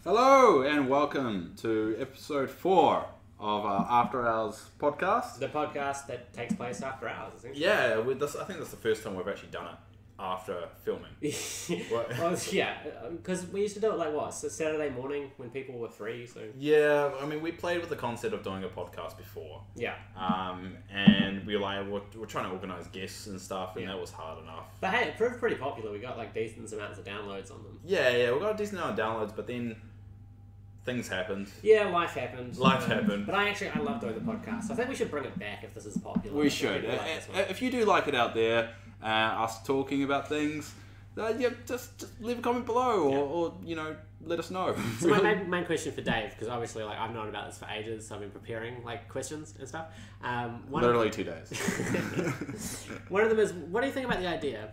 Hello and welcome to episode 4 of our After Hours podcast. The podcast that takes place after hours, essentially. Yeah, I think that's the first time we've actually done it after filming. Well, yeah, because we used to do it like what? So Saturday morning when people were free. So Yeah, I mean, we played with the concept of doing a podcast before. yeah, And we're trying to organise guests and stuff, and that was hard enough. but hey, it proved pretty popular. We got like decent amounts of downloads on them. Yeah, we got a decent amount of downloads, but then things happened. Yeah, life happened. Life happened. But I love doing the podcast. I think we should bring it back if this is popular. We should. If you do like it out there, us talking about things, just leave a comment below or let us know. So my main question for Dave, because obviously I've known about this for ages, so I've been preparing questions and stuff. Literally 2 days. One of them is, what do you think about the idea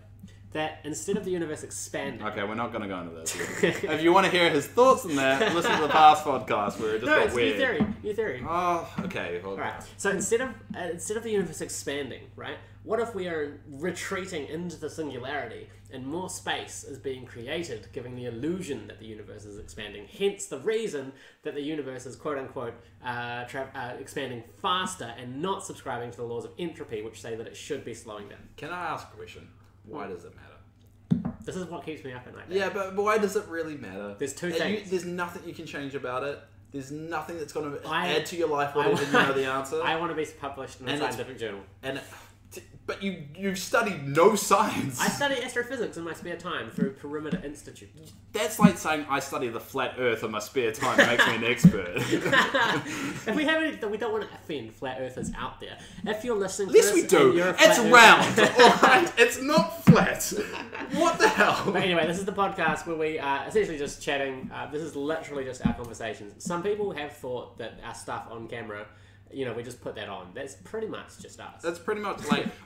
that instead of the universe expanding... Okay, we're not going to go into this. If you want to hear his thoughts on that, listen to the past podcast where it just got weird. New theory. Oh, okay. All right. So instead of the universe expanding, right? What if we are retreating into the singularity and more space is being created, giving the illusion that the universe is expanding? Hence the reason that the universe is quote unquote expanding faster and not subscribing to the laws of entropy, which say that it should be slowing down. Can I ask a question? Why does it matter? This is what keeps me up at night. Dave. Yeah, but why does it really matter? There's two things. There's nothing you can change about it. There's nothing that's going to add to your life whatever you know the answer. I want to be published in a scientific journal. But you've studied no science. I study astrophysics in my spare time through Perimeter Institute. That's like saying I study the flat Earth in my spare time makes me an expert. If we don't want to offend flat earthers out there. If you're listening to Yes, this, we do. It's round, alright? It's not flat. What the hell? But anyway, this is the podcast where we are essentially just chatting. This is literally just our conversations. Some people have thought that our stuff on camera, we just put that on. That's pretty much just us. That's pretty much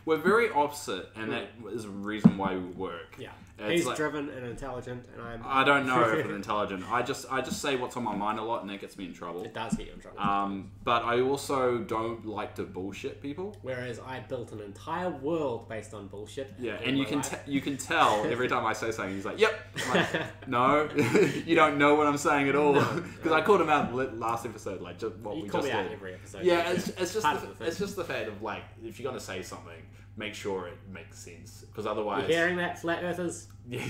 we're very opposite, and that is the reason why we work. Yeah. It's He's driven and intelligent, and I don't know if I'm intelligent. I just say what's on my mind a lot, and that gets me in trouble. It does get you in trouble. But I also don't like to bullshit people. Whereas I built an entire world based on bullshit. Yeah, and you can tell every time I say something, he's like, "Yep." I'm like, no, you don't know what I'm saying at all. Because I called him out last episode, just what we just did. You call me out every episode. Yeah, it's just the fact of if you're gonna say something, make sure it makes sense, because otherwise... You're hearing that, flat earthers? Yeah.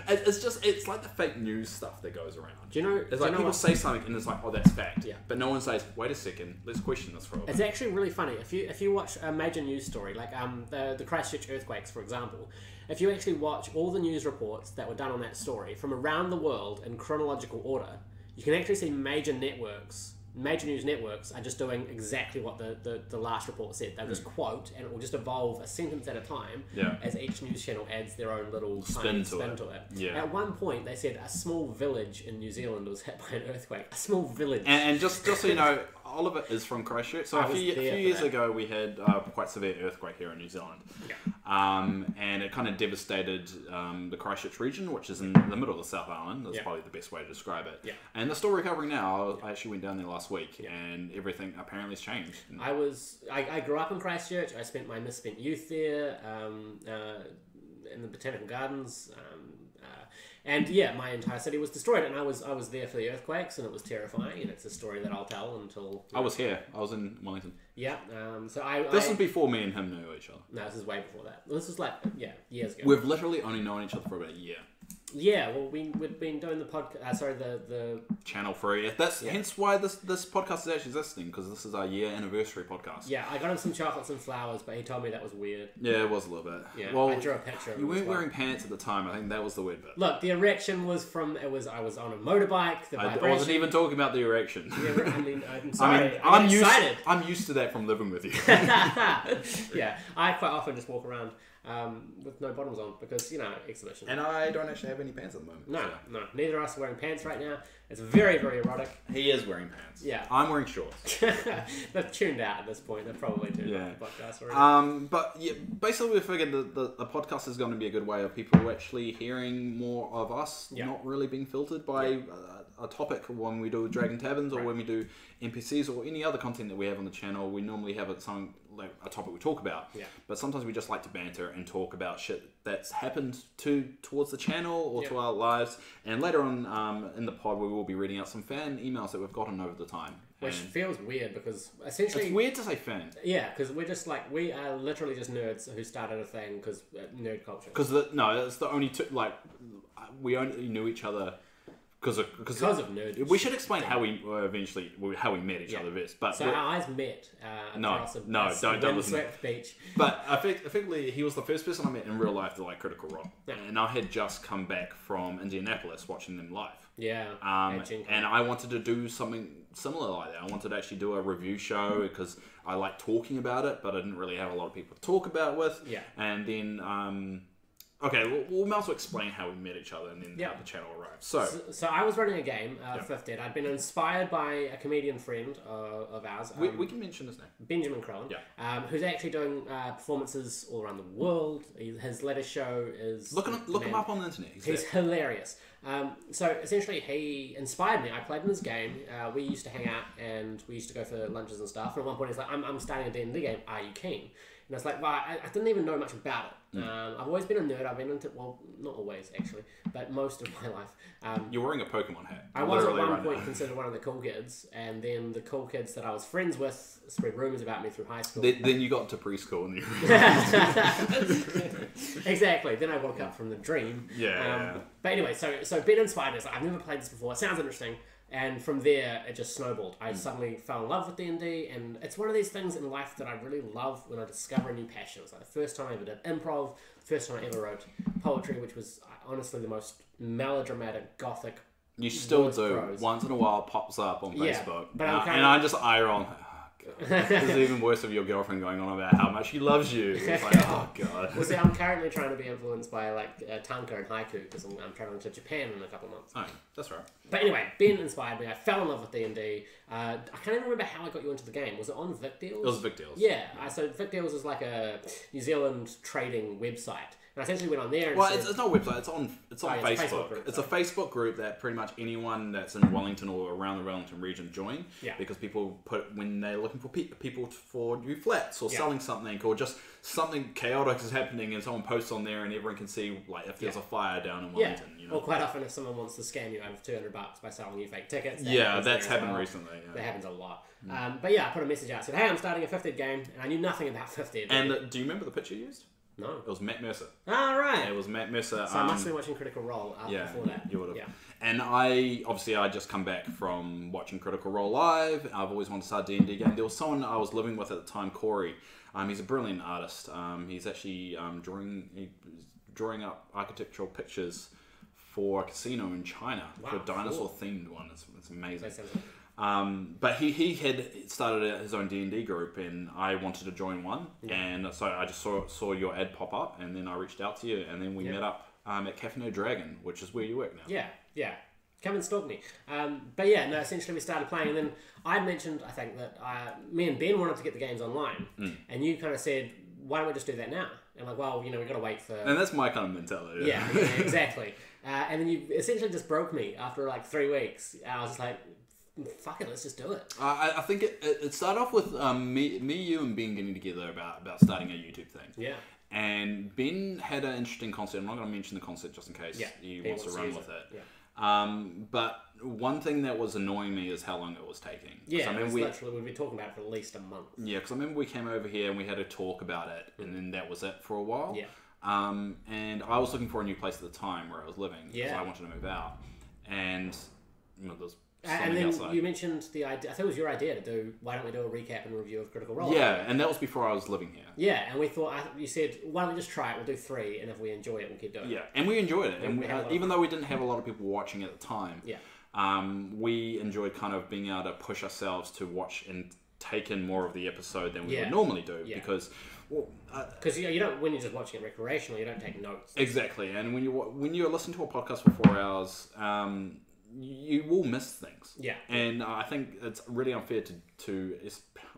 It's like the fake news stuff that goes around. Do you know... It's like people say something and it's like, oh, that's fact. Yeah. But no one says, wait a second, let's question this for a bit. It's actually really funny. If you watch a major news story, like the Christchurch earthquakes, for example, if you actually watch all the news reports that were done on that story from around the world in chronological order, you can actually see major news networks are just doing exactly what the last report said. They'll just quote, and it will just evolve a sentence at a time as each news channel adds their own little spin to it. Yeah. At one point, they said a small village in New Zealand was hit by an earthquake. A small village. And just so you know, all of it is from Christchurch. So a few years ago, we had quite severe earthquake here in New Zealand. Yeah. And it kind of devastated the Christchurch region, which is in the middle of the South Island. That's probably the best way to describe it. Yeah. And they're still recovering now. I actually went down there last week, and everything apparently has changed. I grew up in Christchurch. I spent my misspent youth there in the Botanical Gardens. And yeah, my entire city was destroyed, and I was there for the earthquakes, and it was terrifying. And it's a story that I'll tell until I was here. I was in Wellington. Yeah. This was before me and him knew each other. No, this is way before that. This was years ago. We've literally only known each other for about a year. Yeah, well, we've been doing the podcast. The channel free. Hence why this podcast is actually existing, because this is our year anniversary podcast. Yeah, I got him some chocolates and flowers, but he told me that was weird. Yeah, it was a little bit. Yeah, well, I drew a picture. You weren't wearing pants at the time. I think that was the weird bit. Look, the erection was from. I was on a motorbike. The vibration. I wasn't even talking about the erection. Yeah, I'm sorry. I'm used to that from living with you. Yeah, I quite often just walk around with no bottoms on because, exhibition. And I don't actually have any pants at the moment. No. Neither of us are wearing pants right now. It's very, very erotic. He is wearing pants. Yeah. I'm wearing shorts. They've tuned out at this point. They've probably tuned out the podcast already. But yeah, basically we figured the podcast is going to be a good way of people actually hearing more of us, not really being filtered by a topic when we do Dragon Taverns or when we do NPCs or any other content that we have on the channel. We normally have a topic we talk about, but sometimes we just like to banter, and talk about shit that's happened towards the channel or to our lives. And later on in the pod, we will be reading out some fan emails that we've gotten over the time. Which feels weird because essentially... It's weird to say fan. Yeah, because we're just like... We are literally just nerds who started a thing because nerd culture. Because it's the only two... Like, we only knew each other... Because of nerd. We should explain how we met each other first. But so our eyes met across a windswept beach. But effectively, he was the first person I met in real life that liked Critical Role. Yeah. And I had just come back from Indianapolis watching them live. Yeah. And I wanted to do something similar like that. I wanted to actually do a review show because I like talking about it, but I didn't really have a lot of people to talk about it with. Yeah. And then... Okay, we'll might as well explain how we met each other and then how the channel arrived. So I was running a game, Fifth Ed. I'd been inspired by a comedian friend of ours. We can mention his name. Benjamin Crowley, who's actually doing performances all around the world. His latest show is... Look him up on the internet. He's hilarious. So essentially, he inspired me. I played in his game. We used to hang out and we used to go for lunches and stuff. And at one point, he's like, I'm starting a D&D game. Are you keen? And I was like, well, I didn't even know much about it. I've always been a nerd. I've been into, well, not always actually, but most of my life. You're wearing a Pokemon hat. I was at one point considered one of the cool kids, and then the cool kids that I was friends with spread rumors about me through high school. Then you got to preschool and you... Exactly. Then I woke up from the dream. But anyway, so Ben inspired me. Like, I've never played this before. It sounds interesting. And from there, it just snowballed. I suddenly fell in love with D&D, and it's one of these things in life that I really love when I discover a new passion. It's like the first time I ever did improv, the first time I ever wrote poetry, which was honestly the most melodramatic, gothic. You still do. Prose. Once in a while, pops up on Facebook. But I just eye roll. This is even worse of your girlfriend going on about how much she loves you. It's like, oh god. Well, see, I'm currently trying to be influenced by like tanka and haiku because I'm traveling to Japan in a couple of months. Oh, that's right. But anyway, Ben inspired me. I fell in love with D&D. I can't even remember how I got you into the game. Was it on Vic Deals? It was Vic Deals. Yeah. So Vic Deals is like a New Zealand trading website. And I essentially went on there and it's not a website, it's on Facebook. It's a Facebook group that pretty much anyone that's in Wellington or around the Wellington region join. Yeah. Because people when they're looking for people for new flats or selling something or just something chaotic is happening and someone posts on there and everyone can see like if there's a fire down in Wellington. You know? Or quite often if someone wants to scam you over $200 by selling you fake tickets. That's happened recently. Yeah. That happens a lot. But yeah, I put a message out, said, hey, I'm starting a 5th Ed game, and I knew nothing about 5th Ed. And do you remember the picture you used? No. It was Matt Mercer. Ah, right. Yeah, it was Matt Mercer. So I must have been watching Critical Role before that. You would have. Yeah. And I just come back from watching Critical Role live. I've always wanted to start a D&D game. There was someone I was living with at the time, Corey. He's a brilliant artist. He's actually drawing up architectural pictures for a casino in China, for a dinosaur-themed one. It's amazing. But he had started his own D&D group, and I wanted to join one, and so I just saw your ad pop up, and then I reached out to you, and then we met up at Cafe No Dragon, which is where you work now. Yeah. Come and stalk me. But yeah, no, essentially we started playing, and then I mentioned, I think, that me and Ben wanted to get the games online, and you kind of said, why don't we just do that now? And like, well, we've got to wait for... And that's my kind of mentality. Yeah, exactly. And then you essentially just broke me after like 3 weeks. I was just like... fuck it, let's just do it. I think it started off with me, you and Ben getting together about starting a YouTube thing. Yeah. And Ben had an interesting concept. I'm not going to mention the concept just in case he wants to run with it. Yeah. But one thing that was annoying me is how long it was taking. Yeah, literally, we've been talking about it for at least a month. Yeah, because I remember we came over here and we had a talk about it, and then that was it for a while. Yeah. And I was looking for a new place at the time where I was living because I wanted to move out. And there was... And then you mentioned the idea, I think it was your idea to do, why don't we do a recap and review of Critical Role? Yeah, and that was before I was living here. Yeah, and we thought, you said, why don't we just try it, we'll do 3, and if we enjoy it, we'll keep doing it. Yeah, and we enjoyed it. And even though we didn't have a lot of people watching at the time, we enjoyed kind of being able to push ourselves to watch and take in more of the episode than we would normally do, because... Because you don't, when you're just watching it recreationally, you don't take notes. Exactly, and when you're listening to a podcast for 4 hours... you will miss things. Yeah. And I think it's really unfair to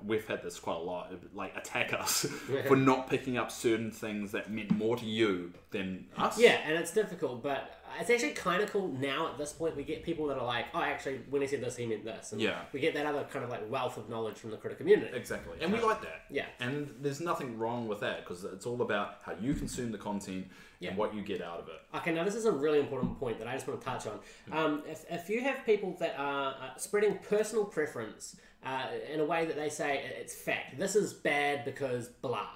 we've had this quite a lot, like attack us for not picking up certain things that meant more to you than us. Yeah, and it's difficult, but it's actually kind of cool now at this point. We get people that are like, oh, actually, when he said this, he meant this. And we get that other kind of like wealth of knowledge from the critter community. Exactly. And we like that. Yeah. And there's nothing wrong with that because it's all about how you consume the content and what you get out of it. Okay, now this is a really important point that I just want to touch on. If you have people that are spreading personal preference in a way that they say it's fact, this is bad because blah.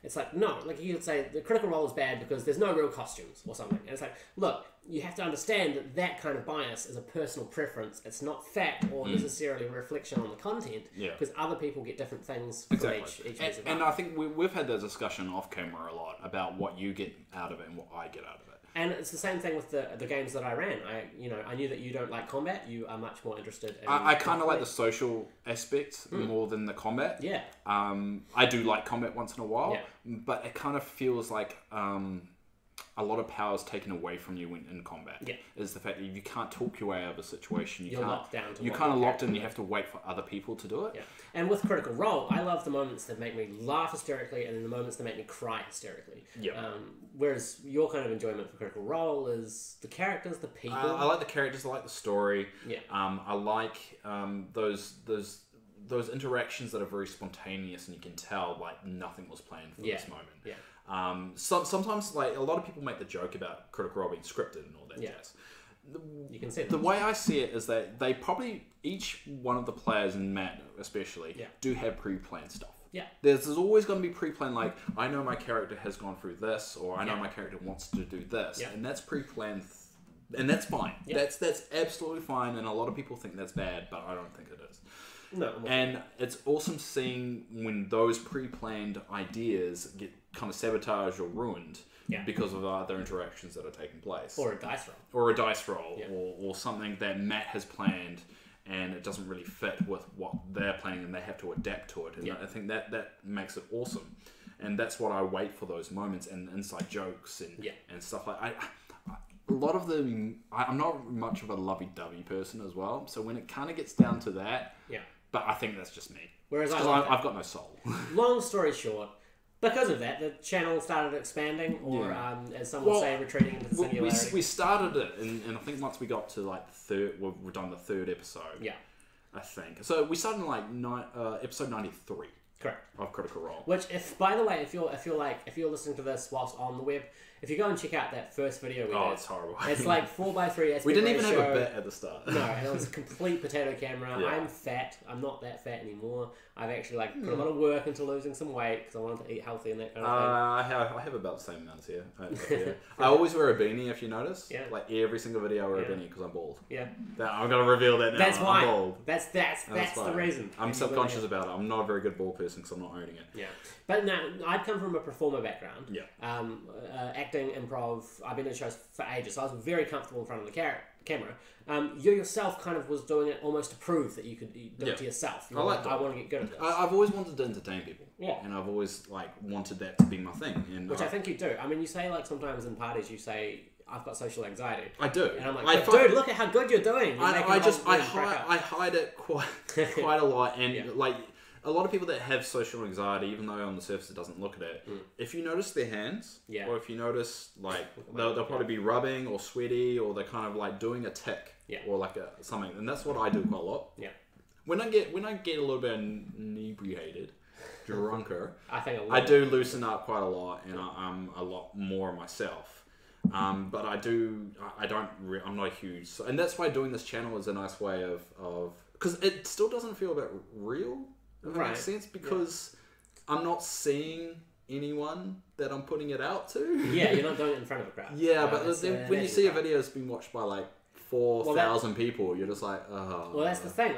It's like, no, like you could say the Critical Role is bad because there's no real costumes or something. And it's like, look, you have to understand that that kind of bias is a personal preference. It's not fact or necessarily a reflection on the content because other people get different things from each piece of art. And I think we've had that discussion off camera a lot about what you get out of it and what I get out of it. And it's the same thing with the games that I ran. I knew that you don't like combat. You are much more interested in... I kind of like the social aspect more than the combat. Yeah. I do like combat once in a while, but it kind of feels like a lot of power is taken away from you in combat. Yeah. Is the fact that you can't talk your way out of a situation. You're locked down. You're kind of locked in. You have to wait for other people to do it. Yeah. And with Critical Role, I love the moments that make me laugh hysterically and the moments that make me cry hysterically. Yeah. Whereas your kind of enjoyment for Critical Role is the characters, the people. I like the characters. I like the story. Yeah. I like those interactions that are very spontaneous and you can tell like nothing was planned for this moment. Yeah. Sometimes like a lot of people make the joke about Critical Role being scripted and all that jazz. You can see the way I see it is that they probably each one of the players, and Matt especially, do have pre-planned stuff. Yeah. There's always going to be pre-planned, like I know my character has gone through this, or I know my character wants to do this, and that's pre-planned, and that's fine. That's absolutely fine, and a lot of people think that's bad, but I don't think it is. No. And it's awesome seeing when those pre-planned ideas get kind of sabotaged or ruined because of other interactions that are taking place. Or a dice roll. Or a dice roll, or something that Matt has planned and it doesn't really fit with what they're planning and they have to adapt to it. And I think that makes it awesome. And that's what I wait for, those moments and inside jokes and stuff like that. A lot of them, I'm not much of a lovey-dovey person as well. So when it kind of gets down to that, but I think that's just me. Whereas I've got no soul. Long story short, because of that, the channel started expanding, or as some would say, retreating into the singularity. We started it, and I think once we got to like the third, we've done the third episode. Yeah, I think so. We started in like episode 93. Correct. Of Critical Role. Which, by the way, if you're listening to this whilst on the web, if you go and check out that first video we did, it's horrible. It's like 4x3 aspect We didn't even ratio. have a bit at the start. No, and it was a complete potato camera. Yeah. I'm fat. I'm not that fat anymore. I've actually put a lot of work into losing some weight because I wanted to eat healthy and that kind of thing. I have about the same amount here. I always wear a beanie, if you notice. Yeah. Like every single video I wear a beanie because I'm bald. Yeah. I'm going to reveal that now. That's why. I'm bald. That's the reason. I'm subconscious about it. I'm not a very good bald person because I'm not owning it. Yeah. But no, I'd come from a performer background. Yeah. Acting, improv. I've been in shows for ages, so I was very comfortable in front of the camera. You yourself kind of was doing it almost to prove that you could do it to yourself. I want to get good at this. I've always wanted to entertain people. Yeah. And I've always wanted that to be my thing. And which I think you do. I mean, you say sometimes in parties you say, I've got social anxiety. I do. And I'm like, dude, look at how good you're doing. I hide it quite a lot, and a lot of people that have social anxiety, even though on the surface it doesn't look at it, if you notice their hands, or if you notice they'll probably be rubbing or sweaty, or they're kind of doing a tick, or something, and that's what I do quite a lot. Yeah. When I get a little bit inebriated, drunker, I do loosen up quite a lot, and I'm a lot more myself. But I'm not a huge, and that's why doing this channel is a nice way of because it still doesn't feel a bit real. If that makes sense, because I'm not seeing anyone that I'm putting it out to. Yeah, you're not doing it in front of a crowd. Yeah, but when you see a video that's been watched by 4,000 people, you're just like, oh. Well, that's the thing.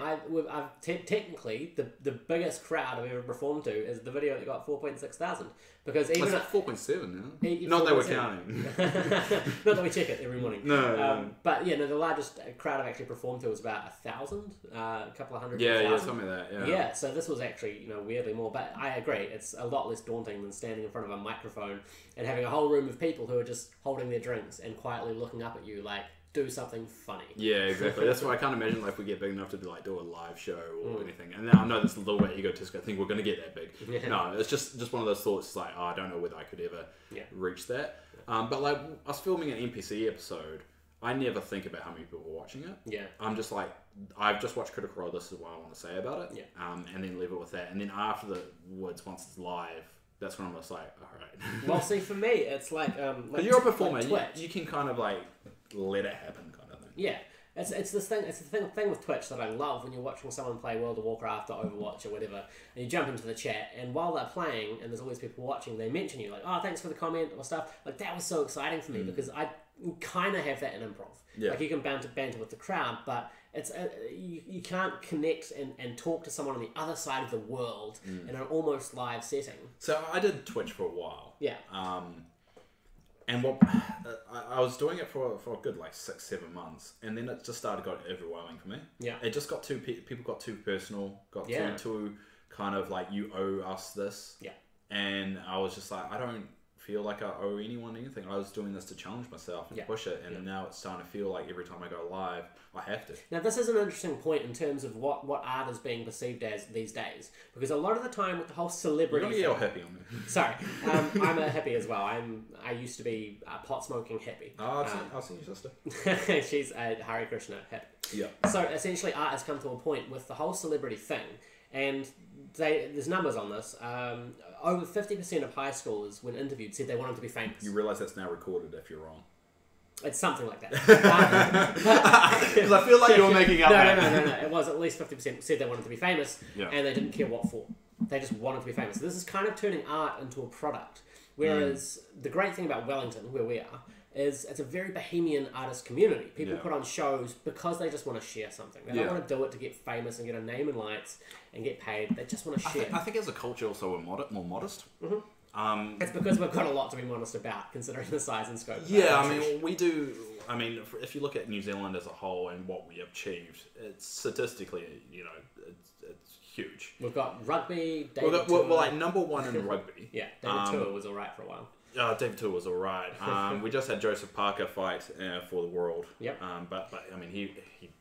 Technically, the biggest crowd I've ever performed to is the video that got 4,600. Because even at 4.7 now. Not that we're counting. Not that we check it every morning. No. But the largest crowd I've actually performed to was about 1,000, a couple of hundred. Yeah, tell me that. Yeah. Yeah. So this was actually weirdly more. But I agree, it's a lot less daunting than standing in front of a microphone and having a whole room of people who are just holding their drinks and quietly looking up at you do something funny. Yeah, exactly. That's why I can't imagine if we get big enough to do a live show or anything. And now I know that's a little bit egotistical. I think we're going to get that big. Yeah. No, it's just one of those thoughts. I don't know whether I could ever reach that. But I was filming an NPC episode I never think about how many people are watching it. Yeah. I'm just like, I've just watched Critical Role, this is what I want to say about it. Yeah. And then leave it with that. And then afterwards, once it's live, that's when I'm just like, alright. Well, see, for me, it's like... Because you're a performer, like you can kind of like, let it happen kind of thing. Yeah. It's this thing. It's the thing with Twitch that I love when you're watching someone play World of Warcraft or Overwatch or whatever, and you jump into the chat, and while they're playing, and there's always people watching, they mention you like, "Oh, thanks for the comment" or stuff. Like that was so exciting for me because I kind of have that in improv. Yeah. Like you can banter with the crowd, but it's you can't connect and talk to someone on the other side of the world in an almost live setting. So I did Twitch for a while. Yeah. And what I was doing it for a good like 6-7 months, and then it just started got overwhelming for me. Yeah, it just got too people got too personal, too kind of like you owe us this. Yeah, and I was just like, I don't feel like I owe anyone anything. I was doing this to challenge myself and push it, and now it's starting to feel like every time I go live, I have to. Now this is an interesting point in terms of what art is being perceived as these days, because a lot of the time with the whole celebrity... You're going to get all hippie on me. Sorry, I'm a hippie as well. I used to be a pot-smoking hippie. Oh, I've seen your sister. She's a Hare Krishna hippie. Yeah. So essentially art has come to a point with the whole celebrity thing, and there's numbers on this. Over 50% of high schoolers, when interviewed, said they wanted to be famous. You realise that's now recorded if you're wrong. It's something like that. Because I feel like you're making up. No. It was at least 50% said they wanted to be famous, yeah. and they didn't care what for. They just wanted to be famous. So this is kind of turning art into a product. Whereas the great thing about Wellington, where we are, is it's a very bohemian artist community. People put on shows because they just want to share something. They don't want to do it to get famous and get a name in lights and get paid. They just want to share. I think as a culture also we're more modest. Mm-hmm. It's because we've got a lot to be modest about, considering the size and scope. Yeah, I mean, we do. I mean, if you look at New Zealand as a whole and what we achieved, it's statistically, it's huge. We've got rugby. We're like number one in rugby. Yeah, David Tua was alright for a while. David Tua was alright. We just had Joseph Parker fight for the world. Yep. But I mean, he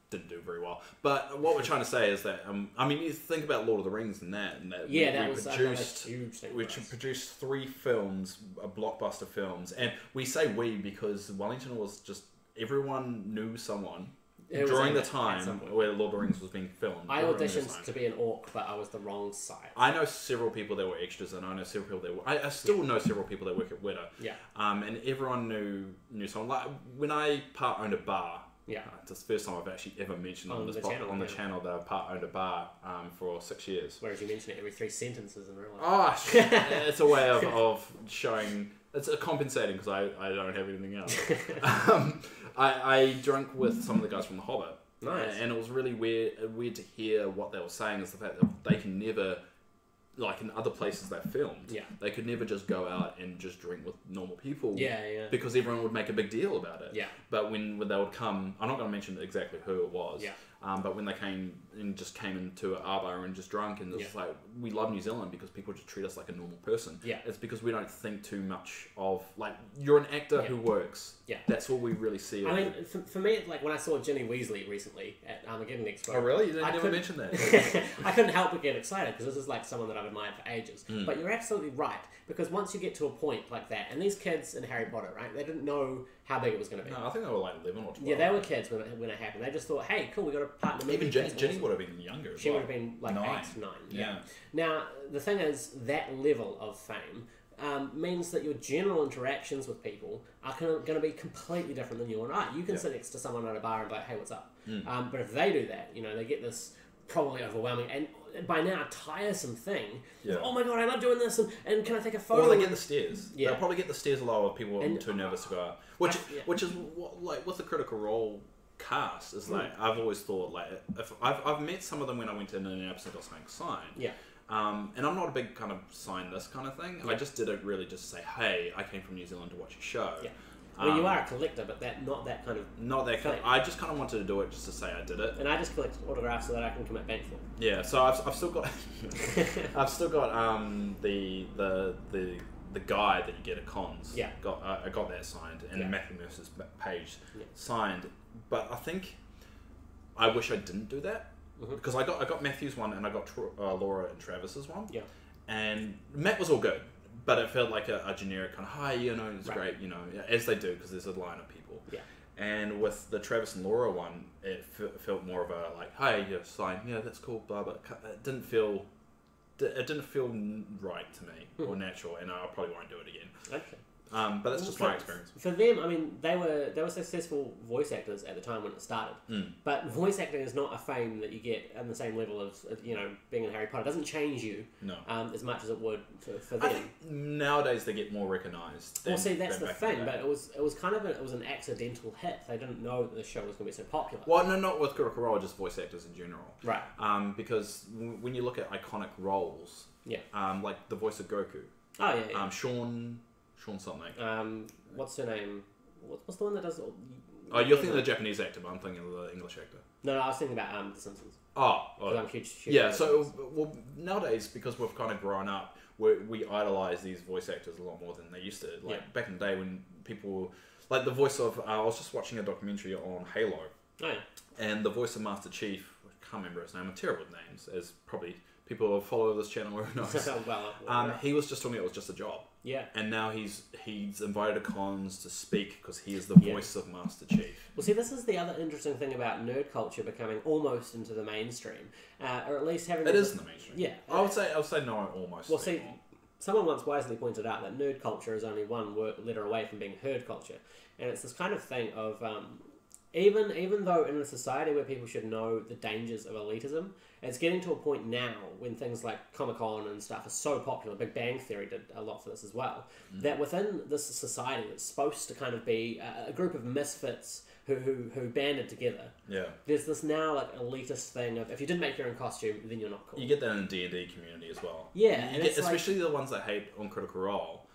didn't do very well. But what we're trying to say is that I mean, you think about Lord of the Rings and that that was a huge thing. We produced 3 films, blockbuster films, and we say we because Wellington was just everyone knew someone. During the time where Lord of the Rings was being filmed. I auditioned to be an orc, but I was the wrong side. I know several people that were extras, and I know several people that I still know several people that work at Weta. Yeah. And everyone knew someone. Like, when I part-owned a bar, it's the first time I've actually ever mentioned on the channel that I part-owned a bar for 6 years. Whereas you mention it every 3 sentences in real life. Oh, it's a way of showing... It's compensating because I don't have anything else. I drank with some of the guys from The Hobbit. Nice. And it was really weird to hear what they were saying is the fact that they can never, like in other places they filmed, they could never just go out and just drink with normal people. Yeah. Because everyone would make a big deal about it. Yeah. But when they would come, I'm not going to mention exactly who it was. Yeah. But when they came into our bar and just drunk, and it's like, we love New Zealand because people just treat us like a normal person. Yeah. It's because we don't think too much of, like, you're an actor who works. Yeah. That's all we really see. I mean, for me, like when I saw Ginny Weasley recently at Armageddon Expo. Oh, really? You never mentioned that? I couldn't help but get excited because this is like someone that I've admired for ages. But you're absolutely right, because once you get to a point like that, and these kids in Harry Potter, right, they didn't know how big it was going to be. No, I think they were like 11 or 12. Yeah, they were kids when it happened. They just thought, hey, cool, we got a part in the movie. Even Jenny would have been younger. She would have been like 9. 9. Yeah. Now, the thing is, that level of fame means that your general interactions with people are going to be completely different than you and I. You can sit next to someone at a bar and be like, hey, what's up? But if they do that, they get this probably overwhelming and by now tiresome thing. Oh my god, I love doing this, and can I take a photo? Or they get the stares. They'll probably get the stares a lot of people who are too nervous to go out. Which is what, like, with the Critical Role cast is like, I've always thought, like, if I've met some of them when I went to an episode of something signed. Yeah. And I'm not a big kind of sign this kind of thing. I just did it really just to say, hey, I came from New Zealand to watch your show. Yeah. Well, you are a collector, but not that kind of. I just kind of wanted to do it just to say I did it. And I just collect autographs so that I can commit bank for. Yeah, so I've still got the guide that you get at cons. Yeah. I got that signed, and Matthew Mercer's page signed. But I think I wish I didn't do that because I got Matthew's one and I got Laura and Travis's one. Yeah. And Matt was all good. But it felt like a generic kind of, hi, it's great, as they do, because there's a line of people. Yeah. And with the Travis and Laura one, it felt more of a like, hey, you're sign, yeah, that's cool, blah blah. It didn't feel right to me or natural, and I probably won't do it again. Okay. But that's just my experience. For them, I mean, they were successful voice actors at the time when it started. But voice acting is not a fame that you get on the same level of being in Harry Potter. It doesn't change you as much as it would for them. I think nowadays they get more recognised. Well, see, that's the thing. But it was an accidental hit. They didn't know that the show was going to be so popular. Well, no, not with Critical Role, just voice actors in general. Right. Because when you look at iconic roles, like the voice of Goku. Oh yeah. Sean something. What's her name? What's the one that does? Oh, you're thinking of the Japanese actor, but I'm thinking of the English actor. No, I was thinking about The Simpsons. Oh. I'm huge yeah. So, well, nowadays, because we've kind of grown up, we idolize these voice actors a lot more than they used to. Like back in the day when people, like the voice of, I was just watching a documentary on Halo. Oh yeah. And the voice of Master Chief, I can't remember his name. I'm terrible with names, as probably people who follow this channel will know. He was just telling me it was just a job. Yeah. And now he's invited to cons to speak because he is the voice of Master Chief. Well, see, this is the other interesting thing about nerd culture becoming almost into the mainstream, or at least having. It is in the mainstream. Yeah. I would say no, almost. Well, see, someone once wisely pointed out that nerd culture is only one letter away from being herd culture, and it's this kind of thing of. Even though in a society where people should know the dangers of elitism, it's getting to a point now when things like Comic-Con and stuff are so popular, Big Bang Theory did a lot for this as well, that within this society that's supposed to kind of be a group of misfits who banded together, there's this now like elitist thing of if you didn't make your own costume, then you're not cool. You get that in the D&D community as well. Yeah. You get, especially the ones that hate on Critical Role,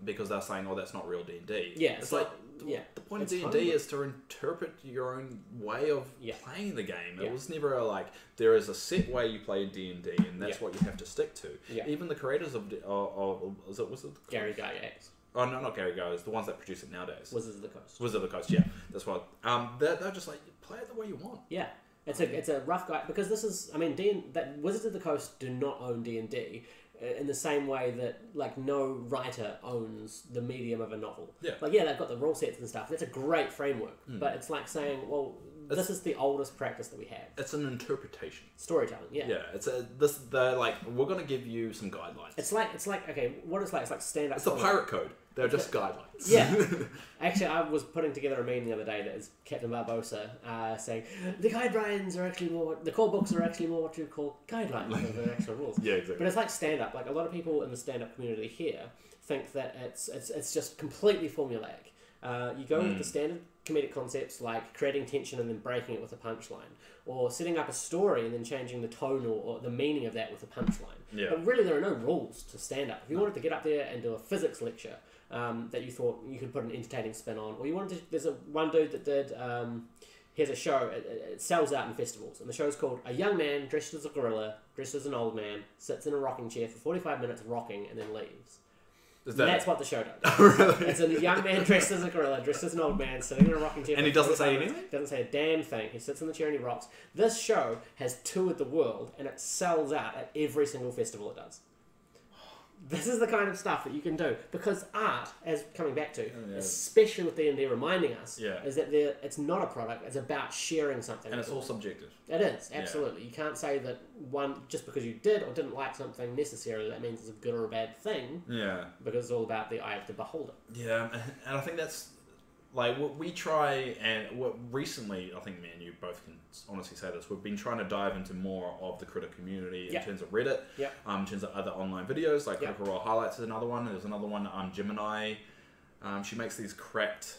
because they're saying, oh, that's not real D&D. Yeah. It's like... Yeah, the point of D&D is to interpret your own way of playing the game. It was never there is a set way you play D&D, and that's what you have to stick to. Yeah. Even the creators of was it Gary Gygax? Oh no, not Gary Gygax. The ones that produce it nowadays. Wizards of the Coast. Wizards of the Coast. Yeah, that's what. They're just like play it the way you want. Yeah. It's a rough guide because this is that Wizards of the Coast do not own D&D. In the same way that no writer owns the medium of a novel. Yeah. They've got the rule sets and stuff. That's a great framework. But it's like saying, well, this is the oldest practice that we have. It's an interpretation. Storytelling, yeah. Yeah, we're gonna give you some guidelines. It's like okay, what it's like stand up. It's the pirate code. They're just guidelines. Yeah. Actually, I was putting together a meme the other day that is Captain Barbosa saying the guidelines are actually more. The core books are actually more what you call guidelines than actual rules. Yeah, exactly. But it's like stand up. Like a lot of people in the stand up community here think that it's just completely formulaic. You go with the standard comedic concepts like creating tension and then breaking it with a punchline, or setting up a story and then changing the tone or the meaning of that with a punchline. Yeah. But really, there are no rules to stand up. If you wanted to get up there and do a physics lecture that you thought you could put an entertaining spin on, or you wanted to, there's one dude that did. He has a show. It sells out in festivals, and the show's called "A Young Man Dressed as a Gorilla, Dressed as an Old Man, Sits in a Rocking Chair for 45 minutes rocking and then leaves." That's what the show does. Really? It's a young man dressed as a gorilla, dressed as an old man, sitting in a rocking chair. And he doesn't say anything? Doesn't say a damn thing. He sits in the chair and he rocks. This show has toured the world, and it sells out at every single festival it does. This is the kind of stuff that you can do. Because art, as coming back to, especially with D&D reminding us, is that it's not a product, it's about sharing something. And it's all subjective. It is, absolutely. You can't say that just because you did or didn't like something necessarily, that means it's a good or a bad thing. Yeah. Because it's all about the eye of the beholder. Yeah, and I think that's, what we try, and what recently, I think me and you both can honestly say this, we've been trying to dive into more of the critic community in terms of Reddit, in terms of other online videos, like Critical Role Highlights is another one. There's another one, Gemini. She makes these cracked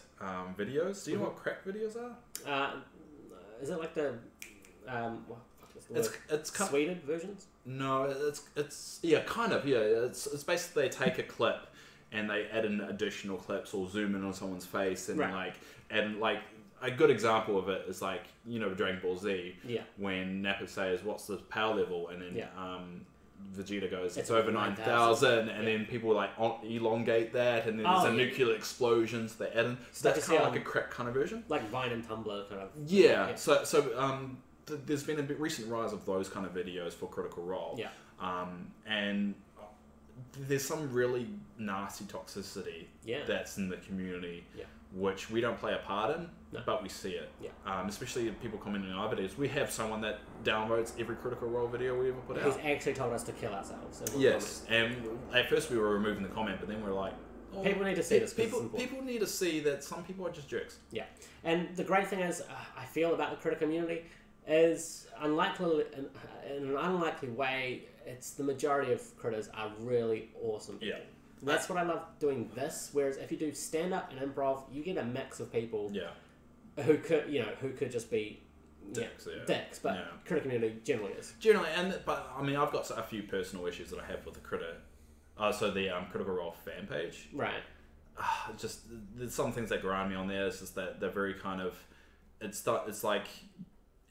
videos. Do you know what cracked videos are? Is it like the... it's kind Sweden versions? No, it's kind of. It's basically they take a clip and they add in additional clips or zoom in on someone's face and a good example of it is Dragon Ball Z when Nappa says what's the power level and then Vegeta goes it's over 9,000 and then people elongate that and then there's a nuclear explosion so they add in so that's kind of like a crack kind of version like Vine and Tumblr kind of so there's been a recent rise of those kind of videos for Critical Role and there's some really nasty toxicity that's in the community which we don't play a part in, but we see it. Yeah. Especially people commenting on our videos. We have someone that downloads every Critical Role video we ever put out. He's actually told us to kill ourselves. Yes, and at first we were removing the comment, but then we're like, oh, people need to see this. People need to see that some people are just jerks. Yeah, and the great thing is, I feel about the critter community is unlikely in an unlikely way. It's the majority of critters are really awesome people. Yeah. That's what I love doing this. Whereas if you do stand up and improv, you get a mix of people. Yeah. Who could just be dicks, but critter community generally is. But I mean, I've got a few personal issues that I have with the critter. So the Critical Role fan page. Right. Just there's some things that grind me on there. It's just that they're very kind of. It's like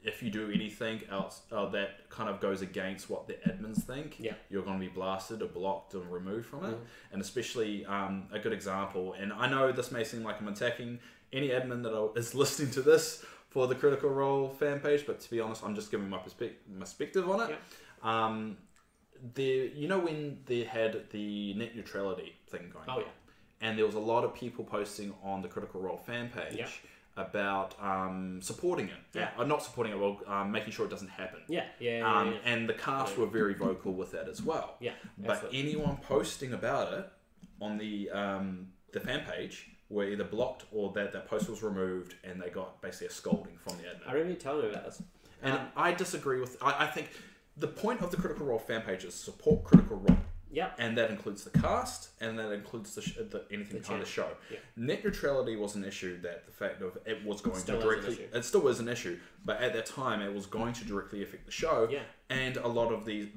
if you do anything else that kind of goes against what the admins think, you're going to be blasted or blocked or removed from it. And especially a good example, and I know this may seem like I'm attacking any admin that is listening to this for the Critical Role fan page, but to be honest, I'm just giving my perspective on it. When they had the net neutrality thing going on, and there was a lot of people posting on the Critical Role fan page about supporting it, not supporting it, well, making sure it doesn't happen. And the cast were very vocal with that as well. But anyone posting about it on the fan page were either blocked or that post was removed, and they got basically a scolding from the admin. I remember you telling me about this. And I disagree with. I think the point of the Critical Role fan page is support Critical Role. And that includes the cast, and that includes anything behind the show. Net neutrality was an issue that the fact of it was going to directly. It still is an issue, but at that time it was going to directly affect the show and a lot of the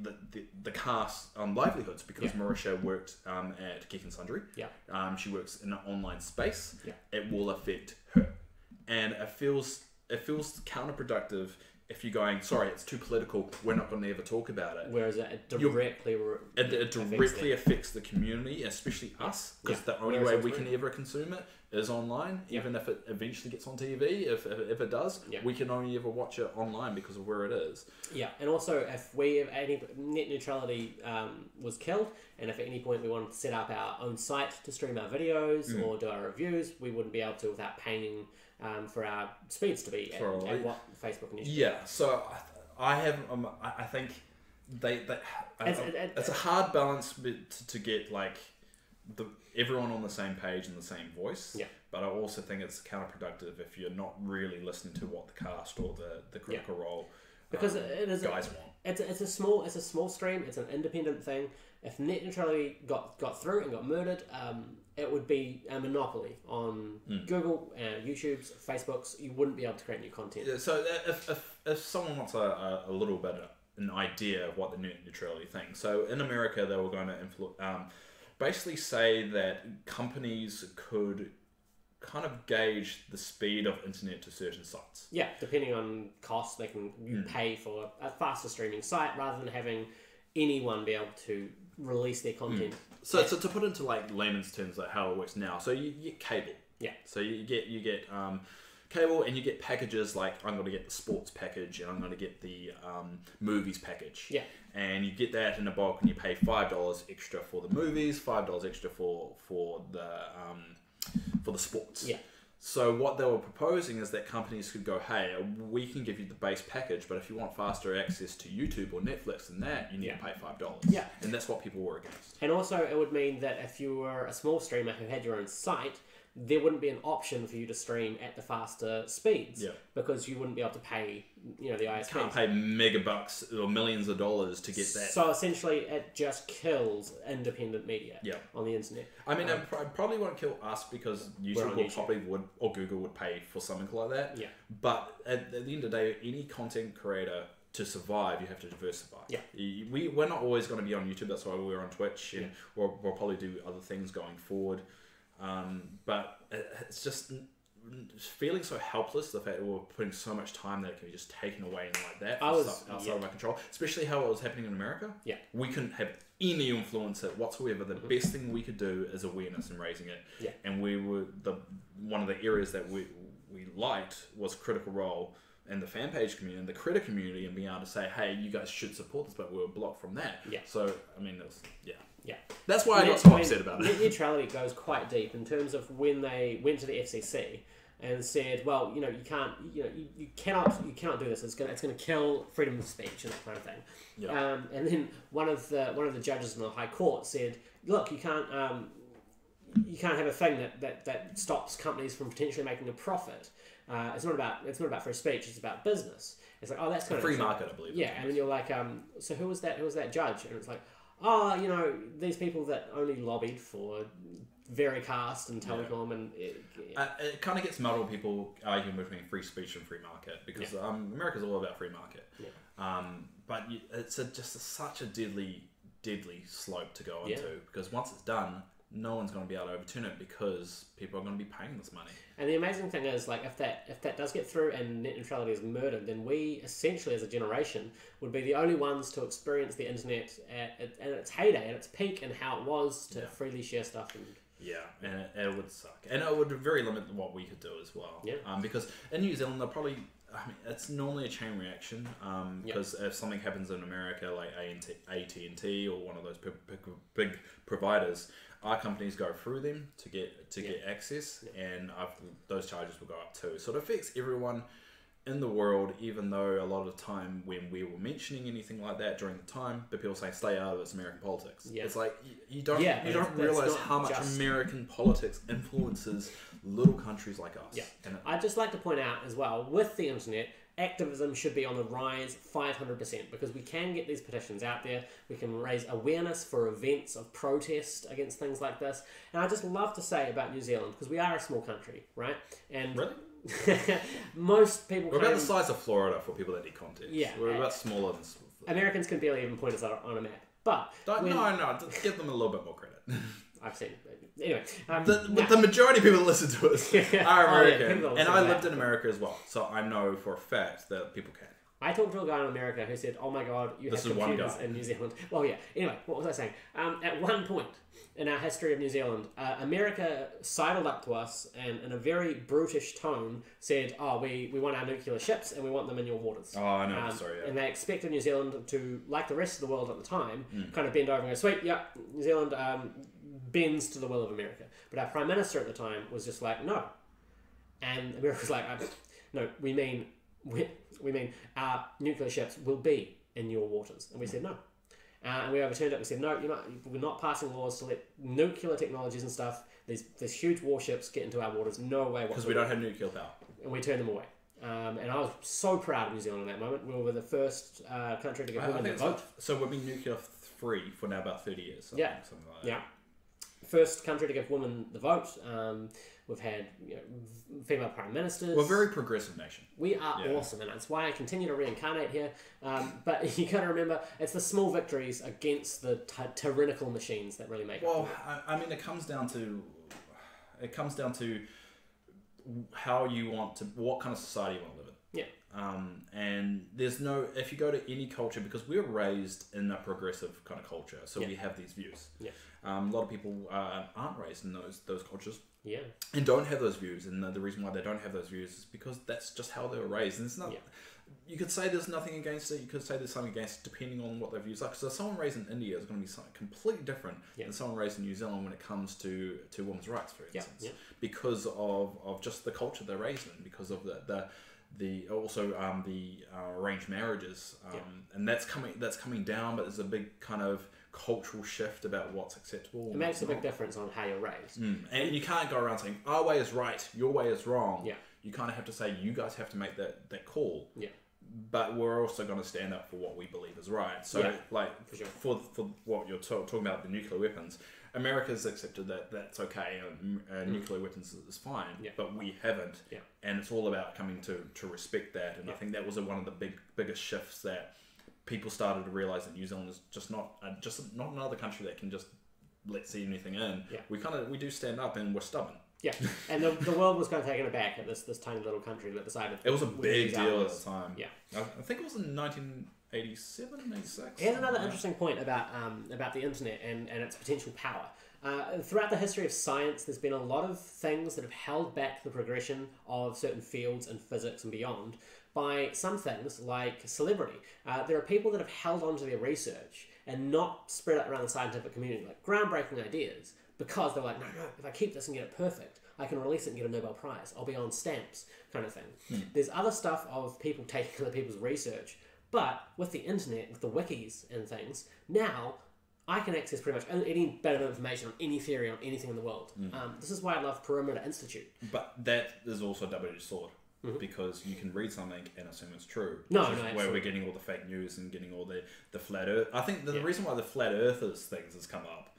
cast livelihoods, because Marisha worked at Geek and Sundry. She works in an online space. It will affect her, and it feels counterproductive. If you're going, sorry, it's too political, we're not going to ever talk about it. Whereas it directly affects the community, especially us, because the only way we can ever consume it is online. Even if it eventually gets on TV, if it does, we can only ever watch it online because of where it is. And also if net neutrality was killed, and if at any point we wanted to set up our own site to stream our videos or do our reviews, we wouldn't be able to without paying for our speeds to be at what Facebook and YouTube. So I think it's a hard balance to get like everyone on the same page and the same voice. But I also think it's counterproductive if you're not really listening to what the cast or the Critical Role because it is guys want. It's a small stream. It's an independent thing. If net neutrality got through and got murdered, it would be a monopoly on Google, YouTube's, Facebook's. You wouldn't be able to create new content. So if someone wants a little bit an idea of what the net neutrality thing. So in America, they were going to basically say that companies could kind of gauge the speed of internet to certain sites. Depending on cost, they can pay for a faster streaming site rather than having anyone be able to release their content. So to put into like layman's terms, like how it works now. So you get cable. So you get cable, and you get packages like I'm going to get the sports package, and I'm going to get the movies package. And you get that in a bulk, and you pay $5 extra for the movies, $5 extra for the sports. So what they were proposing is that companies could go, hey, we can give you the base package, but if you want faster access to YouTube or Netflix than that, you need to pay $5. And that's what people were against. And also it would mean that if you were a small streamer who had your own site, there wouldn't be an option for you to stream at the faster speeds because you wouldn't be able to pay, the ISPs. You can't pay megabucks or millions of dollars to get that. So essentially, it just kills independent media on the internet. I mean, it probably won't kill us because YouTube probably would, or Google would pay for something like that. But at the end of the day, any content creator, to survive, you have to diversify. We're not always going to be on YouTube. That's why we're on Twitch, and we'll probably do other things going forward. But it's just feeling so helpless, the fact that we're putting so much time that it can be just taken away and like that outside of our control, especially how it was happening in America. We couldn't have any influence it whatsoever. The best thing we could do is awareness and raising it. And we were one of the areas that we liked was Critical Role and the fan page community and the critter community, and being able to say, hey, you guys should support this, but we were blocked from that. So I mean, it was Yeah. That's why I got so upset about it. Net neutrality goes quite deep in terms of when they went to the FCC and said, well, you cannot do this. It's gonna kill freedom of speech and that kind of thing. Yeah. And then one of the judges in the High Court said, look, you can't have a thing that stops companies from potentially making a profit. It's not about free speech. It's about business. It's like, oh, that's kind of free market, I believe. Yeah, and then you're like, so who was that judge? And it's like, oh, these people that only lobbied for Vericast and Telecom, and it kind of gets muddled. People arguing between free speech and free market because America's all about free market. Yeah. But it's such a deadly slope to go into because once it's done, no one's going to be able to overturn it because people are going to be paying this money. And the amazing thing is, like, if that does get through and net neutrality is murdered, then we essentially, as a generation, would be the only ones to experience the internet at its heyday, at its peak, and how it was to freely share stuff. And it would suck, and it would very limit what we could do as well. Yeah. Because in New Zealand, they'll probably. I mean, it's normally a chain reaction because if something happens in America, like AT&T or one of those big providers, our companies go through them to get access, and those charges will go up too. So it affects everyone in the world, even though a lot of the time when we were mentioning anything like that during the time, the people saying stay out of it's American politics. Yeah. It's like you don't realize how much American politics influences little countries like us. Yeah. I'd just like to point out as well, with the internet, activism should be on the rise 500% because we can get these petitions out there. We can raise awareness for events of protest against things like this. And I just love to say about New Zealand, because we are a small country, right? And really? Most people we're about the size of Florida for people that need context. Yeah. We're about smaller than Americans can barely even point us out on a map. But no, give them a little bit more credit. I've seen it. Anyway, the majority of people that listen to us are American, and I lived in America as well, so I know for a fact that people can. I talked to a guy in America who said, "Oh my God, you have computers in New Zealand." Well, yeah. Anyway, what was I saying? At one point in our history of New Zealand, America sidled up to us and, in a very brutish tone, said, "Oh, we want our nuclear ships and we want them in your waters." Oh, I know. Sorry. Yeah. And they expected New Zealand to, like the rest of the world at the time, kind of bend over and go, "Sweet, yeah, New Zealand." Bends to the will of America. But our Prime Minister at the time was just like, no. And America was like, no, we mean our nuclear ships will be in your waters. And we said no. And we overturned it. We said, no, we're not passing laws to let nuclear technologies and stuff, these huge warships get into our waters. No way whatsoever. Because we don't have nuclear power. And we turned them away. And I was so proud of New Zealand in that moment. We were the first country to give women the vote. So we've been nuclear free for now about 30 years. Something like that. Yeah. First country to give women the vote. We've had female prime ministers. We're a very progressive nation. We are awesome, and that's why I continue to reincarnate here. But you got to remember, it's the small victories against the tyrannical machines that really make it. Well, I mean, it comes down to how you want to, what kind of society you want to live in. Yeah. And there's no, if you go to any culture, because we're raised in a progressive kind of culture, so we have these views. Yeah. A lot of people aren't raised in those cultures. Yeah. And don't have those views, and the reason why they don't have those views is because that's just how they were raised. And it's not. Yeah. You could say there's nothing against it. You could say there's something against it, depending on what their views are. So someone raised in India is going to be something completely different than someone raised in New Zealand when it comes to women's rights, for instance, because of just the culture they're raised in, because of the arranged marriages, and that's coming down. But there's a big kind of cultural shift about what's acceptable. It makes a big difference on how you're raised, and you can't go around saying our way is right, your way is wrong. Yeah, you kind of have to say you guys have to make that call. Yeah, but we're also going to stand up for what we believe is right. So, for what you're talking about, the nuclear weapons, America's accepted that's okay, and nuclear weapons is fine, but we haven't, and it's all about coming to respect that. And I think that was one of the biggest shifts that people started to realize that New Zealand is just not another country that can just let see anything in. Yeah. We do stand up, and we're stubborn. Yeah, and the world was kind of taken aback at this tiny little country that decided. It was a big deal at the time. Yeah, I think it was in 1987, 86. Here's another interesting point about the internet and its potential power. Throughout the history of science, there's been a lot of things that have held back the progression of certain fields in physics and beyond by some things like celebrity. There are people that have held on to their research and not spread it around the scientific community, like groundbreaking ideas, because they're like, no, if I keep this and get it perfect, I can release it and get a Nobel Prize. I'll be on stamps, kind of thing. There's other stuff of people taking other people's research, but with the internet, with the wikis and things, now I can access pretty much any bit of information on any theory on anything in the world. This is why I love Perimeter Institute. But that is also a double-edged sword. Because you can read something and assume it's true. Where we're getting all the fake news and getting all the flat earth. I think the reason why the flat earthers things has come up,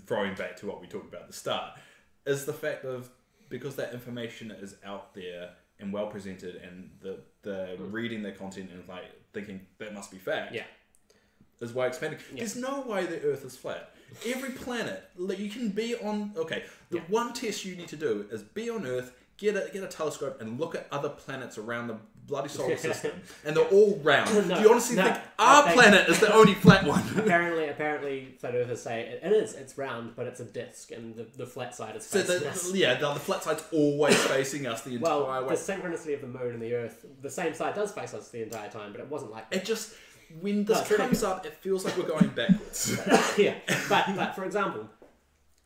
throwing back to what we talked about at the start, is the fact of because that information is out there and well presented, and the reading their content and like thinking that must be fact. Is why expanding. There's no way the Earth is flat. Every planet, you can be on. Okay, the one test you need to do is be on Earth. Get a telescope and look at other planets around the bloody solar system, and they're all round. Do you honestly think our planet is the only flat one? apparently, flat earthers say it's round, but it's a disc, and the flat side is facing us. The flat side's always facing us the entire way. The synchronicity of the moon and the Earth, the same side does face us the entire time, but it wasn't like that. It just when this comes up, it feels like we're going backwards. but for example.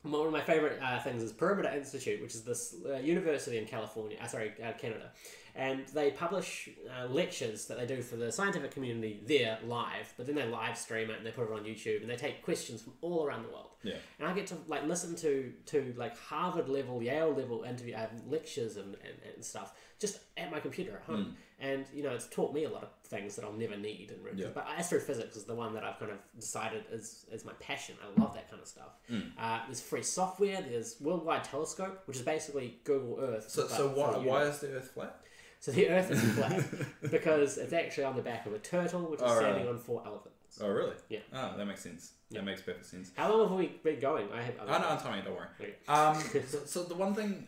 One of my favourite things is Perimeter Institute, which is this university in Canada. And they publish lectures that they do for the scientific community there live, but then they live stream it and they put it on YouTube, and they take questions from all around the world. And I get to like listen to like Harvard level, Yale level interview lectures and stuff just at my computer at home. And it's taught me a lot of things that I'll never need. But astrophysics is the one that I've kind of decided is my passion. I love that kind of stuff. There's free software. There's Worldwide Telescope, which is basically Google Earth. So why is the Earth flat? So the Earth is flat because it's actually on the back of a turtle, which is standing on 4 elephants. Oh, really? Yeah. Oh, that makes sense. That makes perfect sense. How long have we been going? No, tell me, don't worry. Okay. So the one thing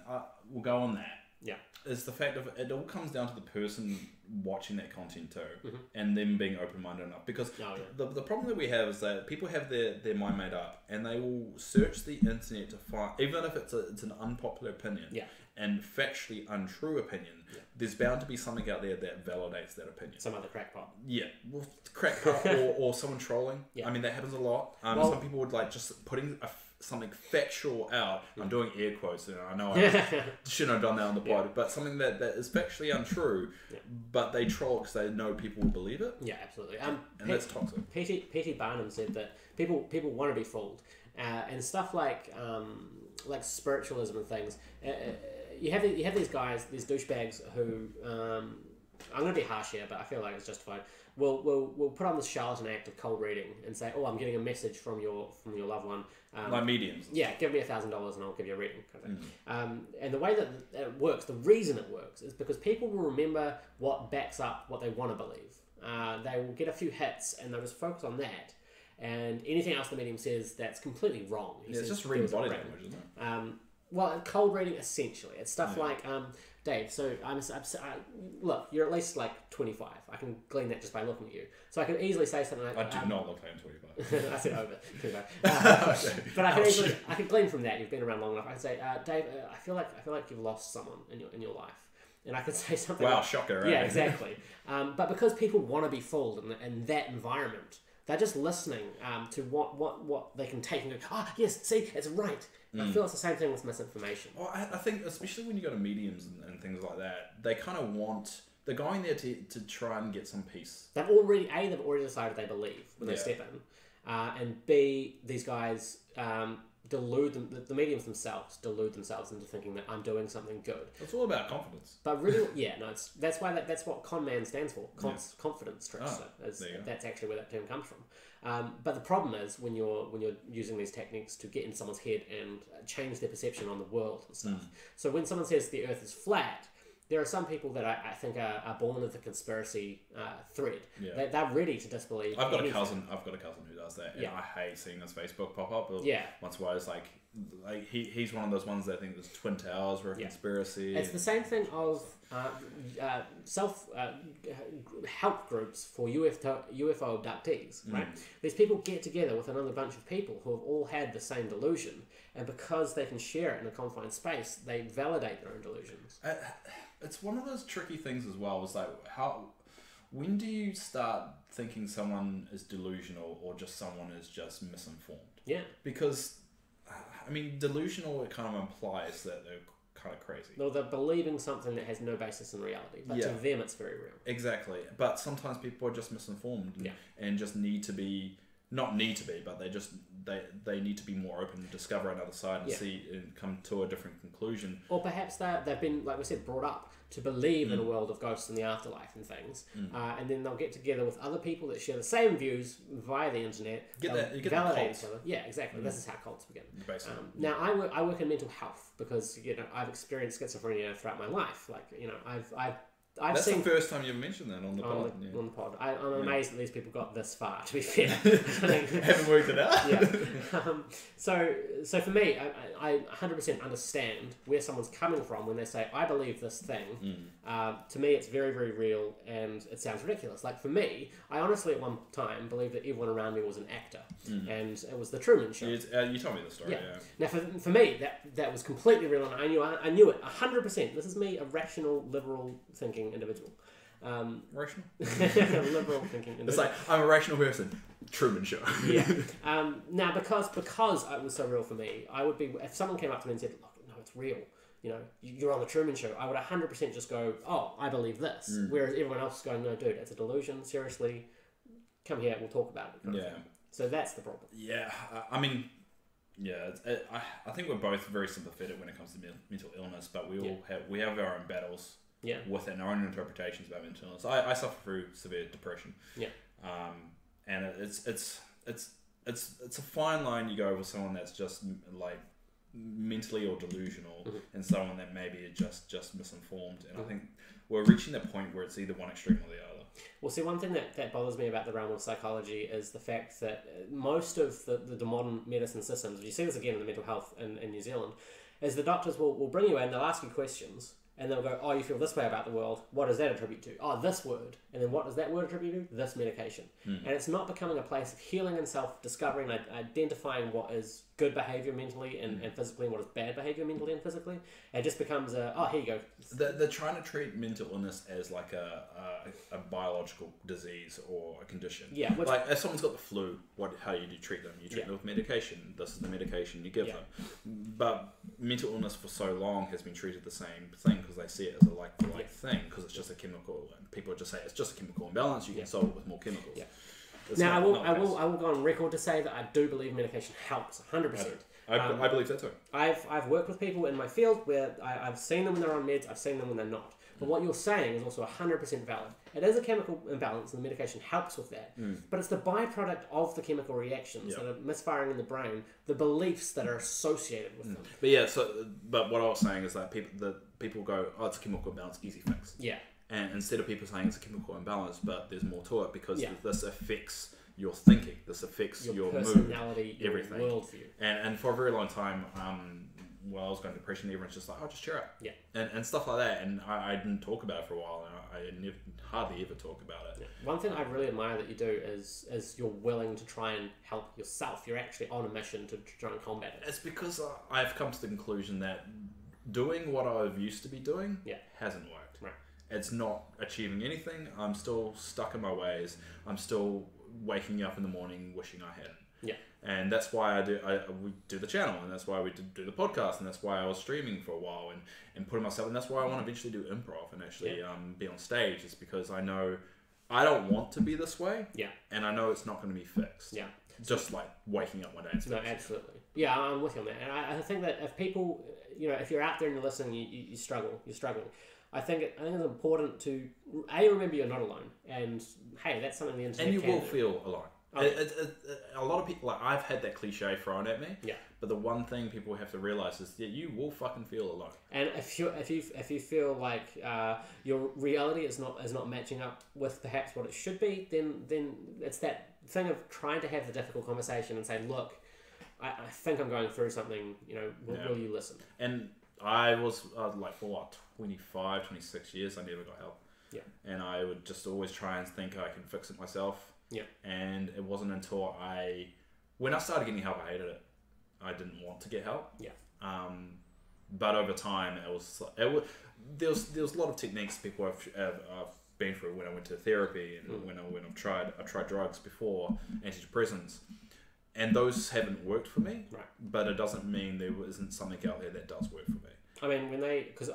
we'll go on that. Yeah. Is the fact of it all comes down to the person watching that content too, and them being open-minded enough. Because the problem that we have is that people have their mind made up, and they will search the internet to find, even if it's an unpopular opinion, and factually untrue opinion, there's bound to be something out there that validates that opinion. Some other crackpot. Yeah, well, crackpot or someone trolling. I mean, that happens a lot. Some people would like just putting something factual out. I'm doing air quotes. I know I shouldn't have done that on the pod, but something that is factually untrue, but they troll because they know people will believe it. Yeah, absolutely. And that's toxic. P.T. Barnum said that people want to be fooled, and stuff like spiritualism and things. You have these guys, these douchebags who I'm going to be harsh here, but I feel like it's justified. We'll put on this charlatan act of cold reading and say, "Oh, I'm getting a message from your loved one." Like mediums. Yeah, give me $1,000 and I'll give you a reading. Kind of thing. And the way that it works, the reason it works, is because people will remember what backs up what they want to believe. They will get a few hits and they'll just focus on that. And anything else the medium says that's completely wrong. It's just reading body language, isn't it? Well, cold reading essentially. It's stuff like, Dave, so look, you're at least like 25. I can glean that just by looking at you. So I can easily say something like... I do not look like I'm 25. I said over 25. But I can glean from that. You've been around long enough. I can say, Dave, I feel like you've lost someone in your life. And I could say something Wow, shocker, right? Yeah, exactly. But because people want to be fooled in that environment, they're just listening to what they can take and go, yes, see, it's right. I feel it's the same thing with misinformation. Well, I think, especially when you go to mediums and things like that, they kind of they're going there to try and get some peace. They've already decided they believe when they step in. And B, these guys delude them, the mediums themselves delude themselves into thinking that I'm doing something good. It's all about confidence. But really, that's what con man stands for. Confidence tricks. That's actually where that term comes from. But the problem is when you're using these techniques to get in someone's head and change their perception on the world and stuff. So when someone says the Earth is flat, there are some people that I think are born of the conspiracy thread. Yeah. They're ready to disbelieve. I've got a cousin who does that, and I hate seeing his Facebook pop up. Once in a while, it's like he's one of those ones that think there's Twin Towers or a conspiracy. It's the same thing of help groups for UFO abductees, right? These people get together with another bunch of people who have all had the same delusion, and because they can share it in a confined space, they validate their own delusions. It's one of those tricky things as well. It's like, when do you start thinking someone is delusional or just someone is just misinformed? Yeah. Because, I mean, delusional, it kind of implies that they're kind of crazy. No, they're believing something that has no basis in reality, but to them it's very real. Exactly. But sometimes people are just misinformed and just need to be, not need to be, but they need to be more open and discover another side and see and come to a different conclusion. Or perhaps they've been, like we said, brought up to believe in a world of ghosts and the afterlife and things, and then they'll get together with other people that share the same views via the internet. You get validate each other. Yeah, exactly. This is how cults begin. Now, I work in mental health because I've experienced schizophrenia throughout my life. Like I've That's seen the first time you've mentioned that on the pod. On the pod. I'm amazed that these people got this far, to be fair. Haven't worked it out. So for me, I 100% understand where someone's coming from when they say, I believe this thing. To me, it's very, very real and it sounds ridiculous. Like for me, I honestly at one time believed that everyone around me was an actor. And it was the Truman Show. You told me the story, Now for me, that was completely real and I knew it 100%. This is me, a rational, liberal thinking individual. Rational? Liberal thinking individual. It's like, I'm a rational person. Truman Show. Now, because it was so real for me, I would be, if someone came up to me and said, look, no, it's real, you're on the Truman Show, I would 100% just go, oh, I believe this. Whereas everyone else is going, no, dude, it's a delusion, seriously, come here, we'll talk about it. So that's the problem. Yeah, I mean, I think we're both very sympathetic when it comes to mental illness, but we have our own battles within our own interpretations about mental illness. I suffer through severe depression. And it's a fine line you go with someone that's just like mentally or delusional and someone that maybe is just misinformed. And I think we're reaching the point where it's either one extreme or the other. Well, see, one thing that bothers me about the realm of psychology is the fact that most of the modern medicine systems, you see this again in the mental health in New Zealand, is the doctors will bring you in, they'll ask you questions, and they'll go, oh, you feel this way about the world. What does that attribute to? Oh, this word. And then what does that word attribute to? This medication. And it's not becoming a place of healing and self-discovering and identifying what is good behaviour mentally and physically and what is bad behaviour mentally and physically. It just becomes here you go. They're trying to treat mental illness as like a biological disease or a condition. Yeah. Like if someone's got the flu, how do you treat them? You treat them with medication. This is the medication you give them. But mental illness for so long has been treated the same thing because they see it as a like-for-like thing because it's just a chemical. And people just say it's just a chemical imbalance. You can solve it with more chemicals. Now, I will go on record to say that I do believe medication helps 100%. I believe that too. I've worked with people in my field where I've seen them when they're on meds, I've seen them when they're not. But what you're saying is also 100% valid. It is a chemical imbalance and the medication helps with that. But it's the byproduct of the chemical reactions that are misfiring in the brain, the beliefs that are associated with them. But what I was saying is that people go, oh, it's a chemical imbalance, easy fix. And instead of people saying it's a chemical imbalance, but there's more to it because this affects your thinking, this affects your personality, mood, everything. Your worldview. And for a very long time, while I was going to depression, everyone's just like, oh, just cheer up. And stuff like that. And I didn't talk about it for a while, and I hardly ever talk about it. One thing I really admire that you do is you're willing to try and help yourself. You're actually on a mission to try and combat it. It's because I've come to the conclusion that doing what I've used to be doing hasn't worked. It's not achieving anything. I'm still stuck in my ways. I'm still waking up in the morning wishing I hadn't. And that's why we do the channel, and that's why we do the podcast, and that's why I was streaming for a while and putting myself, and that's why I want to eventually do improv and actually be on stage, is because I know I don't want to be this way, and I know it's not going to be fixed. Just like waking up one day and no, absolutely. Yeah, I'm with you on that. And I think that if people, if you're out there and you're listening, you're struggling. I think it's important to remember you're not alone, and hey, that's something the internet and you can will do. feel alone. A lot of people, like I've had that cliche thrown at me. But the one thing people have to realize is that you will fucking feel alone. And if you feel like your reality is not matching up with perhaps what it should be, then it's that thing of trying to have the difficult conversation and say, look, I think I'm going through something. Will you listen? And I was 25, 26 years, I never got help. Yeah. And I would just always try and think I can fix it myself. Yeah. And it wasn't until when I started getting help, I hated it. I didn't want to get help. Yeah. But over time, there was a lot of techniques people have been through when I went to therapy and when I've tried drugs before, antidepressants, and those haven't worked for me. Right. But it doesn't mean there isn't something out there that does work for me. I mean, because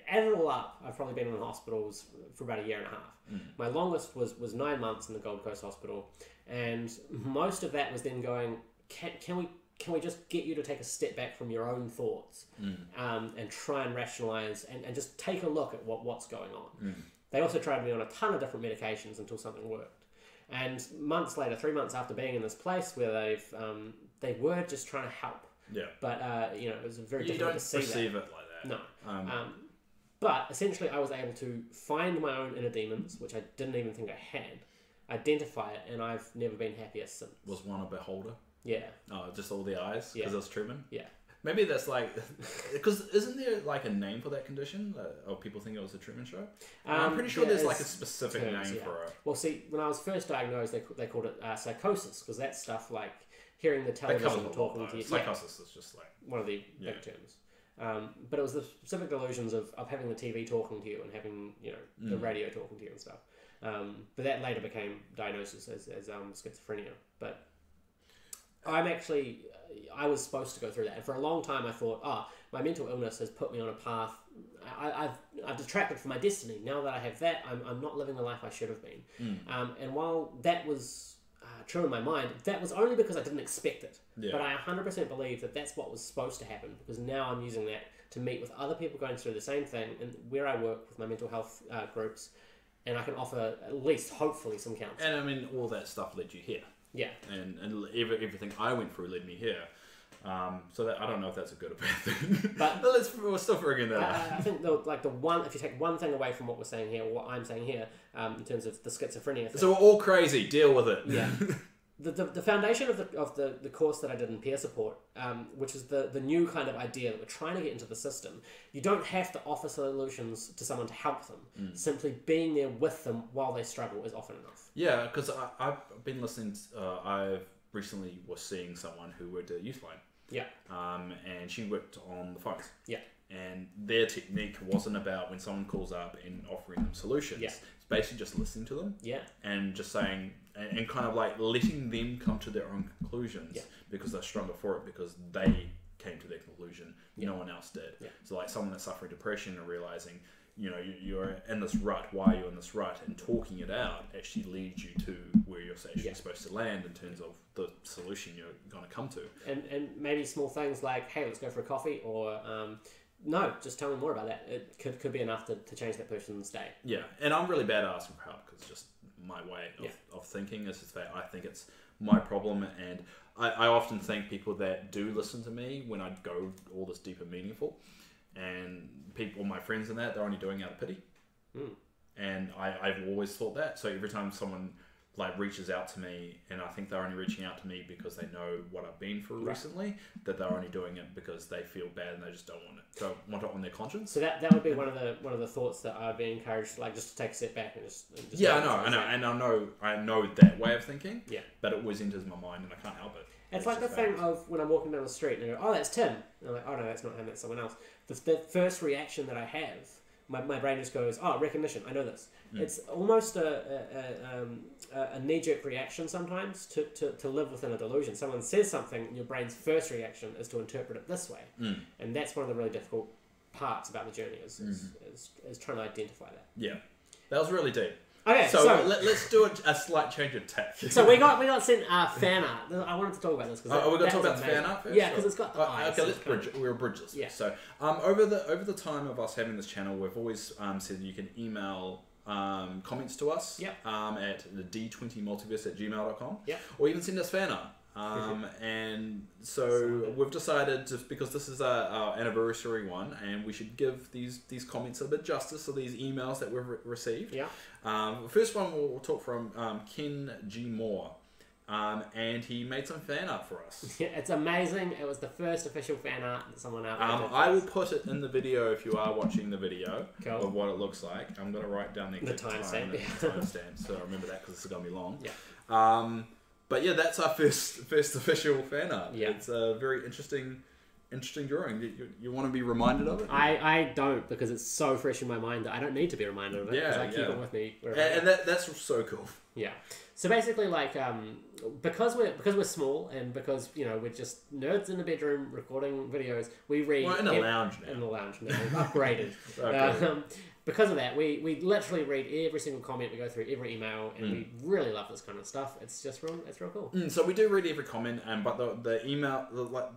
add it all up, I've probably been in hospitals for about a year and a half. My longest was 9 months in the Gold Coast Hospital, and most of that was then going, can we just get you to take a step back from your own thoughts and try and rationalize and just take a look at what's going on. They also tried me on a ton of different medications until something worked. And months later, 3 months after being in this place where they were just trying to help. Yeah. But it was very difficult to see that. You don't perceive it like that. No. But essentially, I was able to find my own inner demons, which I didn't even think I had, identify it, and I've never been happier since. Was one a beholder? Yeah. Oh, just all the eyes? Because it was Truman? Yeah. Maybe that's like... Because isn't there like a name for that condition? Or people think it was a Truman Show? I'm pretty sure there's like a specific name for it. Well, see, when I was first diagnosed, they called it psychosis, because that's stuff like hearing the television talking to you. Psychosis is just like... one of the big terms. But it was the specific delusions of having the TV talking to you and having, the radio talking to you and stuff. But that later became diagnosis as schizophrenia. But I was supposed to go through that. And for a long time I thought, my mental illness has put me on a path. I've detracted from my destiny. Now that I have that, I'm not living the life I should have been. And while that was true in my mind, that was only because I didn't expect it. Yeah. But I 100% believe that that's what was supposed to happen, because now I'm using that to meet with other people going through the same thing, and where I work with my mental health groups, and I can offer at least, hopefully, some counselling. And I mean, all that stuff led you here. Yeah. And everything I went through led me here. So that I don't know if that's a good or bad thing. But we're still figuring that out. I think if you take one thing away from what we're saying here, or what I'm saying here, in terms of the schizophrenia thing. So we're all crazy. Deal with it. Yeah. The foundation of the course that I did in peer support, which is the new kind of idea that we're trying to get into the system. You don't have to offer solutions to someone to help them. Simply being there with them while they struggle is often enough. Yeah, because I've been listening. I recently was seeing someone who worked at Youthline. Yeah. And she worked on the phones. Yeah. And their technique wasn't about when someone calls up and offering them solutions. Yeah. It's basically just listening to them. Yeah. And just saying, and kind of like letting them come to their own conclusions. Yeah. Because they're stronger for it, because they came to their conclusion. Yeah. No one else did. Yeah. So like someone that's suffering depression and realizing, you're in this rut. Why are you in this rut? And talking it out actually leads you to where you're actually supposed to land in terms of the solution you're going to come to. And maybe small things like, hey, let's go for a coffee, or no, just tell me more about that. It could be enough to change that person's day. Yeah, and I'm really bad at asking for help, because it's just my way of thinking. Is just that I think it's my problem, and I often think people that do listen to me when I go all this deep and meaningful, and people, my friends in that, they're only doing it out of pity. And I've always thought that. So every time someone like reaches out to me, and I think they're only reaching out to me because they know what I've been through recently, that they're only doing it because they feel bad and they just don't want it on their conscience. So that would be one of the thoughts that I'd be encouraged, like, just to take a step back and just I know that way of thinking. Yeah. But it always enters my mind and I can't help it. It's like the thing of when I'm walking down the street and I go, oh, that's Tim. And I'm like, oh no, that's not him, that's someone else. The first reaction that I have, my brain just goes, oh, recognition, I know this. It's almost a knee-jerk reaction sometimes to live within a delusion. Someone says something, and your brain's first reaction is to interpret it this way. And that's one of the really difficult parts about the journey is trying to identify that. Yeah. That was really deep. Okay, so let's do a slight change of tack. So we got sent fan art. I wanted to talk about this because we're going to talk about the fan art first. Yeah, because it's got the eyes. Okay, we'll bridge this. Yeah. So over the time of us having this channel, we've always said you can email comments to us. Yep. At the D20multiverse@gmail.com. Yep. Or even send us fan art. And so we've decided, just because this is our anniversary one, and we should give these comments a bit justice, or these emails that we've received. Yeah. The first one we'll talk from Ken G. Moore. and he made some fan art for us. Yeah, it's amazing. It was the first official fan art that someone out there did. I will put it in the video if you are watching the video of what it looks like. I'm going to write down the timestamp, so I remember that because this is going to be long. Yeah. But yeah, that's our first official fan art. Yeah. It's a very interesting drawing. You want to be reminded of it? I don't, because it's so fresh in my mind that I don't need to be reminded of it, because I keep it with me. And that's so cool. Yeah. So basically, like, because we're small and because we're just nerds in the bedroom recording videos, we read in a lounge now. Upgraded. Okay. Because of that, we literally read every single comment, we go through every email, and we really love this kind of stuff. It's real cool. So we do read every comment, but the email,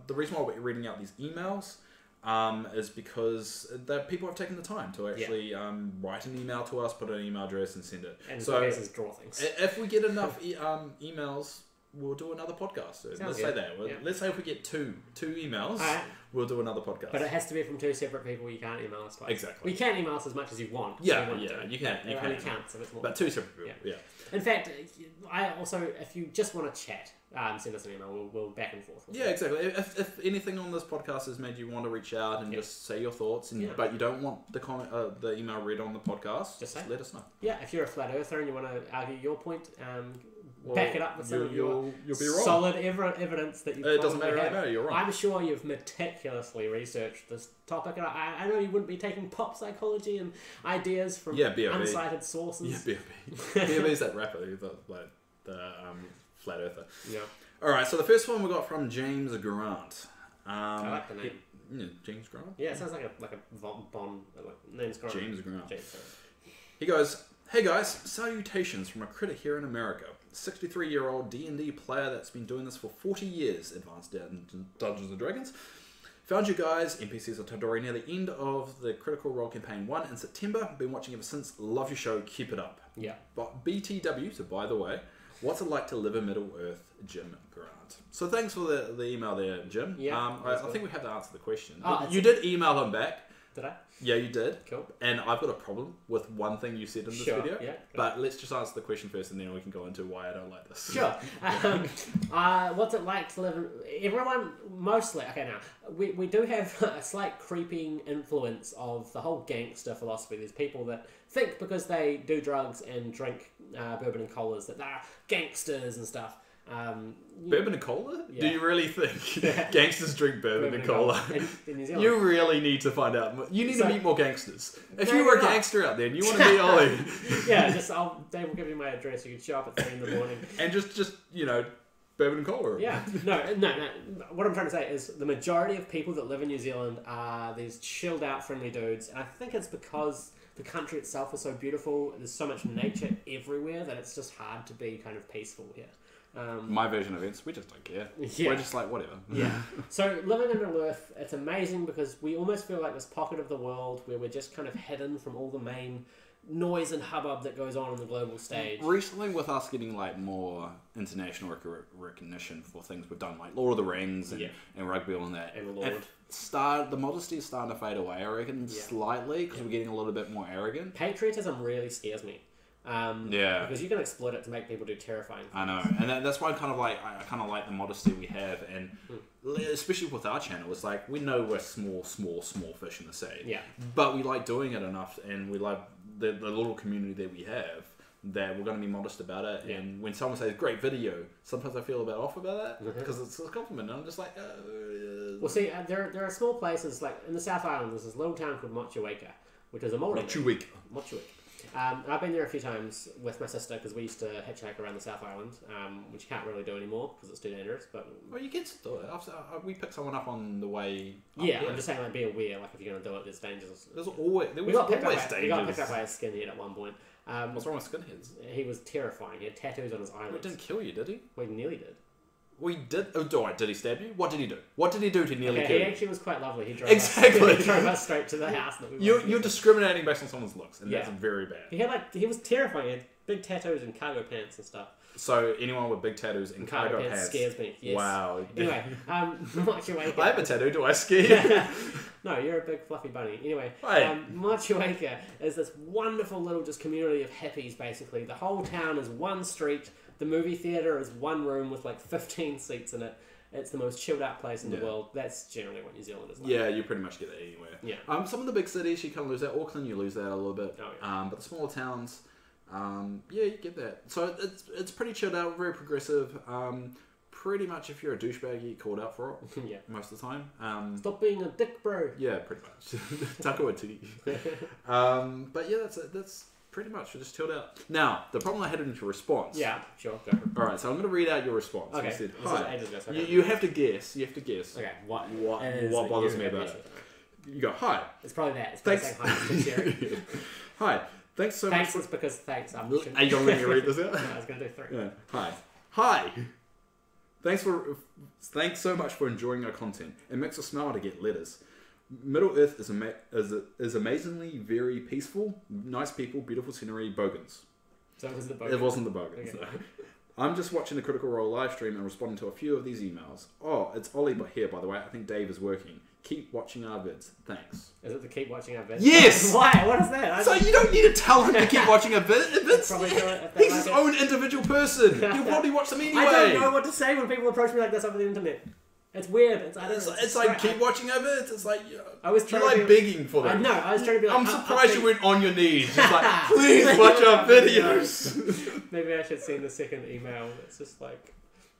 the reason why we're reading out these emails is because people have taken the time to actually write an email to us, put an email address, and send it. And so cases, draw things. If we get enough emails, we'll do another podcast. So let's say that. Let's say if we get two emails, we'll do another podcast. But it has to be from two separate people. You can't email us twice. Exactly. We can email us as much as you want. You can. It only counts if it's more. But two separate people. Yeah. In fact, I also, if you just want to chat, send us an email. We'll back and forth. Yeah, exactly. If anything on this podcast has made you want to reach out and just say your thoughts, but you don't want the email read on the podcast, just let us know. Yeah, if you're a flat earther and you want to argue your point, back it up with some of your you'll be wrong. Solid evidence that you. It doesn't matter. You're wrong. I'm sure you've meticulously researched this topic, and I know you wouldn't be taking pop psychology and ideas from unsighted sources. Yeah, B.O.B. is that rapper, the flat earther. Yeah. All right. So the first one we got from James Grant. I like the name. James Grant. Yeah, it sounds like a Bond. Name's Grant. James Grant. He goes, "Hey guys, salutations from a critic here in America. 63-year-old D&D player that's been doing this for 40 years, advanced Dungeons & Dragons. Found you guys, NPCs of Tadori, near the end of the Critical Role Campaign 1 in September. Been watching ever since. Love your show. Keep it up." Yeah. But BTW, so by the way, what's it like to live in Middle-earth, Jim Grant? So thanks for the email there, Jim. Yeah. I think we have to answer the question. Oh, you did email him back. Did I? Yeah, you did. Cool. And I've got a problem with one thing you said in this video. Yeah, but let's just answer the question first, and then we can go into why I don't like this. Sure. What's it like to live in... Everyone, mostly... Okay, now, we do have a slight creeping influence of the whole gangster philosophy. There's people that think because they do drugs and drink bourbon and colas that they're gangsters and stuff. Bourbon and cola? Yeah. Do you really think gangsters drink bourbon and cola? In New Zealand. You really need to find out. You need to meet more gangsters. If you were a gangster out there and you want to meet Ollie, they will give you my address. You can show up at 3 in the morning and just bourbon and cola. Yeah, no. What I'm trying to say is the majority of people that live in New Zealand are these chilled out, friendly dudes, and I think it's because the country itself is so beautiful. There's so much nature everywhere that it's just hard to be kind of peaceful here. My version of it, we just don't care. Yeah. We're just like, whatever. Yeah. So living in Middle-earth, it's amazing because we almost feel like this pocket of the world where we're just kind of hidden from all the main noise and hubbub that goes on the global stage. Recently, with us getting like more international recognition for things we've done, like Lord of the Rings and rugby and that, and Lord. The modesty is starting to fade away, I reckon, slightly, because we're getting a little bit more arrogant. Patriotism really scares me. Because you can exploit it to make people do terrifying things. I know, and that's why I kind of like the modesty we have, and especially with our channel, it's like we know we're small fish in the sea. Yeah. But we like doing it enough, and we like the little community that we have, that we're going to be modest about it. Yeah. And when someone says great video, sometimes I feel a bit off about that because it's a compliment, and I'm just like. Well, see, there are small places like in the South Island. There's this little town called Motueka, which is a Māori. Motueka. I've been there a few times with my sister because we used to hitchhike around the South Island, which you can't really do anymore because it's too dangerous. But you get to do it. We picked someone up on the way. Yeah, I'm just saying, like, be aware. Like, if you're going to do it, there's dangers. We got picked up by a skinhead at one point. What's wrong with skinheads? He was terrifying. He had tattoos on his eyelids. He didn't kill you, did he? Well, he nearly did. We did. Oh, did he stab you? What did he do? What did he do to nearly kill you? He actually was quite lovely. He drove us straight to the house. That we You're discriminating based on someone's looks, and that's very bad. He was terrifying. He had big tattoos and cargo pants and stuff. So anyone with big tattoos and cargo pants scares me. Yes. Wow. Anyway, Motueka. I have a tattoo. Do I scare you? No, you're a big fluffy bunny. Anyway, Motueka is this wonderful little just community of hippies. Basically, the whole town is one street. the movie theater is one room with like 15 seats in it. It's the most chilled out place in the world. That's generally what New Zealand is like. Yeah, you pretty much get that anywhere. Yeah. Some of the big cities, you kind of lose that. Auckland, you lose that a little bit. Oh, yeah. But the smaller towns, you get that. So it's pretty chilled out, very progressive. Pretty much if you're a douchebag, you get called out for it. Yeah. Most of the time. Stop being a dick, bro. Yeah, pretty much. Takawatiti. But yeah, that's pretty much just chilled out. Now, the problem I had in your response. Yeah, sure. Go. All right, so I'm going to read out your response. Okay. You said, This hi. is ages ago, so okay. You have to guess. You have to guess. Okay. What bothers me about it? You go, hi. It's probably that. It's probably Thanks. saying hi. It's Hi. Thanks so much. Thanks is because thanks. Are you going to read this out? No, I was going to do 3. Yeah. Hi. Thanks so much for enjoying our content. It makes us smile to get letters. Middle Earth is amazingly very peaceful, nice people, beautiful scenery, bogans. So it was the bogans. It wasn't the bogans. Okay. No. I'm just watching the Critical Role live stream and responding to a few of these emails. Oh, it's Ollie here, by the way. I think Dave is working. Keep watching our vids. Thanks. Is it to keep watching our vids? Yes! Why? What is that? So you don't need to tell him to keep watching our vids. Probably do it if they He's like his it. own individual person. He'll probably watch them anyway. I don't know what to say when people approach me like this over the internet. It's weird. It's like, keep watching our vids. It's like, I was you're trying like to be, begging for them. I know. I was trying to be like, I'm surprised you went on your knees. Just like, please watch our videos. Maybe I should send the second email. It's just like...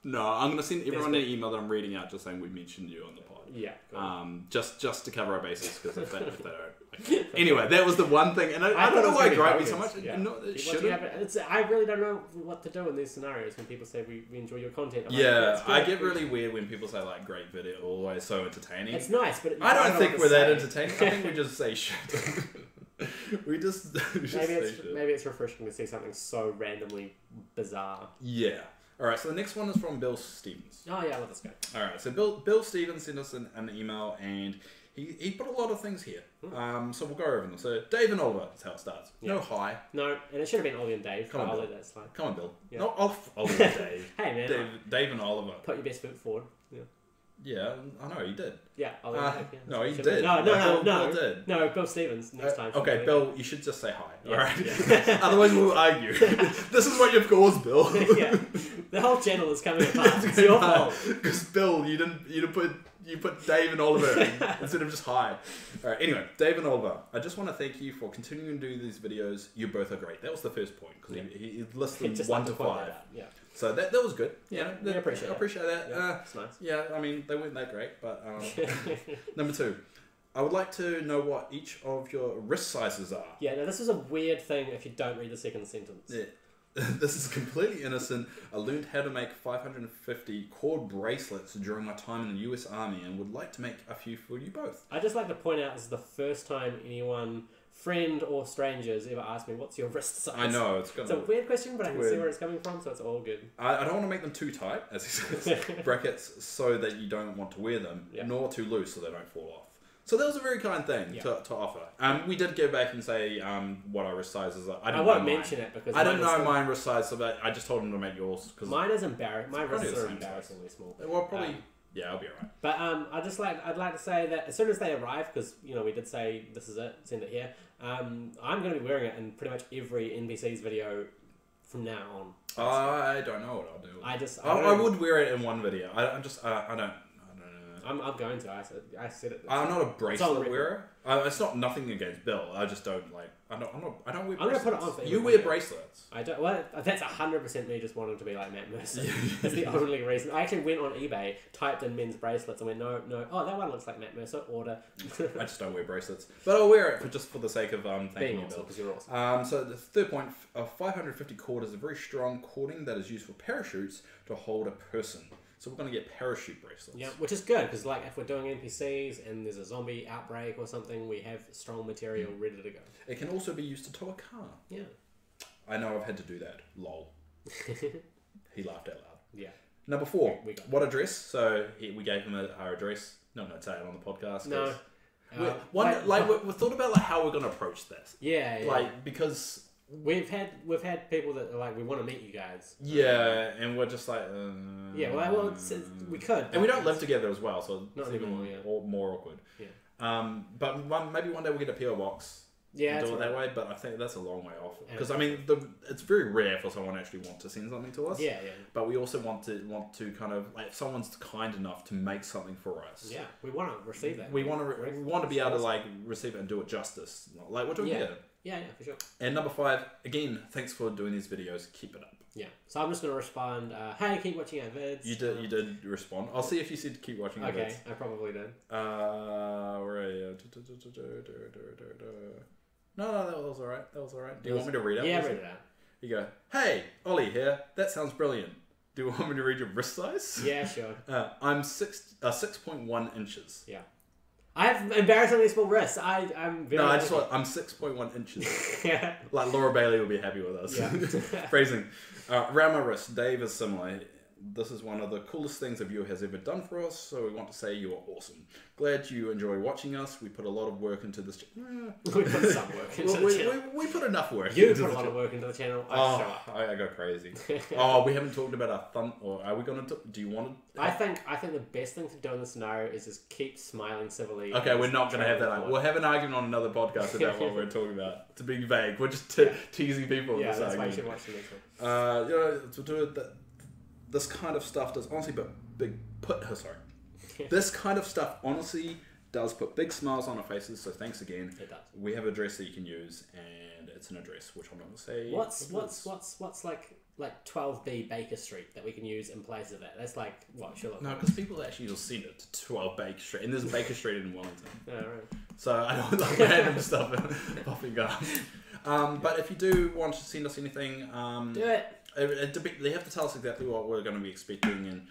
No, I'm going to send everyone an email that I'm reading out just saying we mentioned you on the pod. Yeah. Cool. Just to cover our bases, because if they don't... Anyway, that was the one thing. And I don't know why it grabbed me so much. Yeah. No, it shouldn't. I really don't know what to do in these scenarios when people say we enjoy your content. Yeah, I get really weird when people say like great video, always so entertaining. It's nice, but I don't think we're that entertaining. I think we just say shit. We just maybe it's refreshing to see something so randomly bizarre. Yeah. All right. So the next one is from Bill Stevens. Oh yeah, let us go. All right. So Bill Stevens sent us an email and he put a lot of things here. So we'll go over them. So Dave and Oliver is how it starts. Yeah. No hi. No, and it should have been Ollie and Dave. Come on, I'll Bill. let that slide. Come on, Bill. Yeah. No, Oliver and Dave. Hey man. Dave and Oliver. Put your best foot forward. Yeah. Yeah, I know, he did. Yeah, Ollie and Dave. Yeah. No, he did. No. Bill did. No, Bill Stevens next time. Okay, Bill, you should just say hi. Yeah. All right. Yeah. Otherwise, we'll argue. This is what you've caused, Bill. Yeah. The whole channel is coming apart. It's your fault. Because Bill, you put Dave and Oliver instead of just hi. All right. Anyway, Dave and Oliver, I just want to thank you for continuing to do these videos. You both are great. That was the first point because he listed them 1 to 5. Yeah. So that was good. Yeah, I appreciate that. Yeah, it's nice. Yeah, I mean they weren't that great, but number 2. I would like to know what each of your wrist sizes are. Yeah, now this is a weird thing if you don't read the second sentence. Yeah. This is completely innocent. I learned how to make 550 cord bracelets during my time in the US Army and would like to make a few for you both. I'd just like to point out this is the first time anyone, friend or strangers, ever asked me, what's your wrist size? I know, it's a weird question, but I can see where it's coming from, so it's all good. I don't want to make them too tight, as he says, brackets, so that you don't want to wear them, nor too loose so they don't fall off. So that was a very kind thing to offer. We did go back and say what our wrist sizes are. I won't mention it because I don't know mine wrist size, so I just told him to make yours. Cause mine is embarrassing. My wrists are embarrassingly small. Well, probably. Yeah, I'll be alright. But I'd like to say that as soon as they arrive, because we did say this is it, send it here. I'm going to be wearing it in pretty much every NBC's video from now on. I don't know what I'll do. I would wear it in one video. I don't. I'm going to. I said it. I'm not a bracelet wearer. It's not nothing against Bill. I just don't like. I don't wear bracelets. I'm going to put it on for you. Wear bracelets. I don't. Well, that's 100% me just wanting to be like Matt Mercer. That's the only reason. I actually went on eBay, typed in men's bracelets, and went no. Oh, that one looks like Matt Mercer. Order. I just don't wear bracelets, but I'll wear it for the sake of thanking you, Bill. Because you're awesome. So the third point, a 550 cord is a very strong cording that is used for parachutes to hold a person. So we're going to get parachute bracelets. Yeah, which is good because like if we're doing NPCs and there's a zombie outbreak or something, we have strong material ready to go. It can also be used to tow a car. Yeah. I know I've had to do that. Lol. He laughed out loud. Yeah. Number 4. What address? So we gave him our address. No, say it on the podcast. No. We thought about how we're going to approach this. Yeah. Because we've had people that are like, we want to meet you guys. Yeah, and we're just like... we could. And we don't live together as well, so not it's even more more awkward. Yeah. But maybe one day we'll get a PO box. Yeah, do it that way, but I think that's a long way off. Because I mean, it's very rare for someone to actually want to send something to us. Yeah, yeah. But we also want to kind of like, if someone's kind enough to make something for us. Yeah, we want to receive that. We want to be able to like receive it and do it justice, like we're doing here. Yeah, for sure. And number 5, again, thanks for doing these videos. Keep it up. Yeah. So I'm just going to respond. Hey, keep watching our vids. You did respond. I'll see if you said keep watching our vids. Okay, I probably did. Where are you? No, that was alright. That was alright. Do you want me to read it? Yeah, read it out. You go, hey, Ollie here. That sounds brilliant. Do you want me to read your wrist size? Yeah, sure. I'm 6.1 inches. Yeah. I have embarrassingly small wrists. I'm very. No, I'm 6.1 inches. Yeah. Like Laura Bailey will be happy with us. Yeah. Phrasing. Around my wrist, Dave is similar. This is one of the coolest things a viewer has ever done for us, so we want to say you are awesome. Glad you enjoy watching us. We put a lot of work into this channel. We put some work into the channel. We put enough work You put a lot of work into the channel. I go crazy. We haven't talked about our thumb, or are we going to? Do you want to? I think the best thing to do in this scenario is just keep smiling civilly. Okay, we're not going to have that. We'll have an argument on another podcast about what we're talking about. To be vague, we're just teasing people. Yeah, this that's why you argument. should watch the next one. To do it. This kind of stuff does honestly This kind of stuff honestly does put big smiles on our faces. So thanks again. It does. We have an address that you can use, and it's an address which I'm not going to say. What's like 12B Baker Street that we can use in place of that? That's like what? Sure. No, because people actually will send it to 12 Baker Street, and there's a Baker Street in Wellington. Oh, right. So I don't like random stuff popping up. But if you do want to send us anything, do it. They have to tell us exactly what we're going to be expecting, and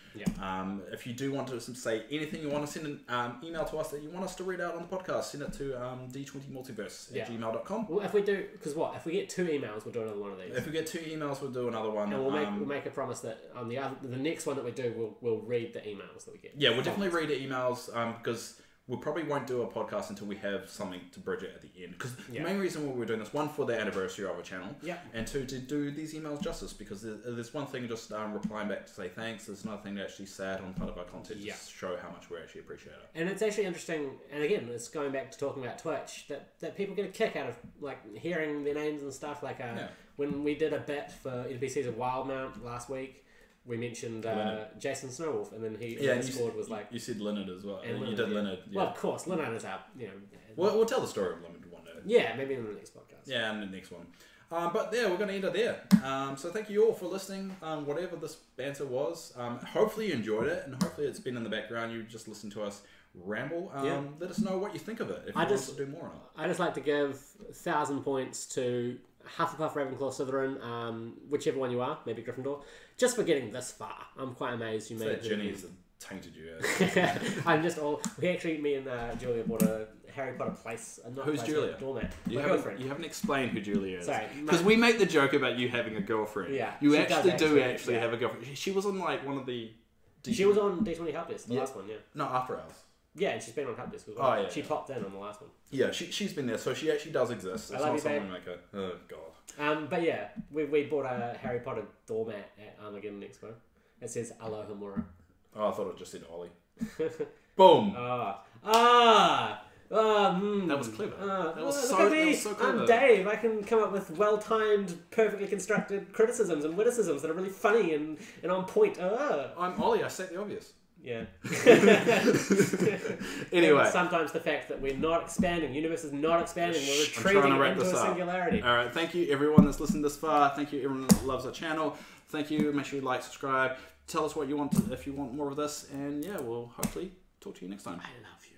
if you do want to say anything, you want to send an email to us that you want us to read out on the podcast, send it to d20multiverse@gmail.com. Well, if we do, because if we get 2 emails, we'll do another one of these. If we get 2 emails, we'll do another one, and we'll make a promise that on the next one that we do, we'll read the emails that we get. Yeah, we'll definitely read the emails because we probably won't do a podcast until we have something to bridge it at the end. Because the main reason why we're doing this, 1, for the anniversary of our channel, and 2, to do these emails justice. Because there's one thing just replying back to say thanks. There's another thing to actually say it on part of our content to show how much we actually appreciate it. And it's actually interesting. And again, it's going back to talking about Twitch that people get a kick out of like hearing their names and stuff. Like when we did a bit for NPCs of Wildmount last week. We mentioned Jason Snowwolf, and then his score was like... You said Leonard as well. And you did Leonard. Yeah. Well, of course. Leonard is out, We'll tell the story of Leonard one day. Yeah, maybe in the next podcast. Yeah, in the next one. But yeah, we're going to end it there. So thank you all for listening. Whatever this banter was, hopefully you enjoyed it, and hopefully it's been in the background. You just listened to us ramble. Let us know what you think of it, if you want us to do more or not. I just like to give 1,000 points to Hufflepuff, Ravenclaw, Slytherin, whichever one you are, maybe Gryffindor, just for getting this far. I'm quite amazed you made it. Ginny's tainted you. Me and Julia bought a Harry Potter place. Who's Julia? Doormat. You haven't explained who Julia is. Sorry. Because we make the joke about you having a girlfriend. Yeah. You actually do have a girlfriend. She was on like one of the... She was on D20 Help Desk, the last one, No, Afterhours. Yeah, and she's been on Help Desk as well. Oh, yeah. She popped in on the last one. Yeah, she's been there, so she actually does exist. It's not someone like a... Oh, God. But yeah, we bought a Harry Potter doormat at Armageddon Expo. It says Aloha Mura. Oh, I thought it just said Ollie. Boom! That was clever. That was so clever. I'm Dave. I can come up with well-timed, perfectly constructed criticisms and witticisms that are really funny and on point. I'm Ollie. I state the obvious. Yeah. Anyway. And sometimes the fact that we're not expanding, universe is not expanding, we're retreating into a singularity. Alright, thank you everyone that's listened this far. Thank you everyone that loves our channel. Thank you. Make sure you like, subscribe. Tell us what you want if you want more of this. And yeah, we'll hopefully talk to you next time. I love you.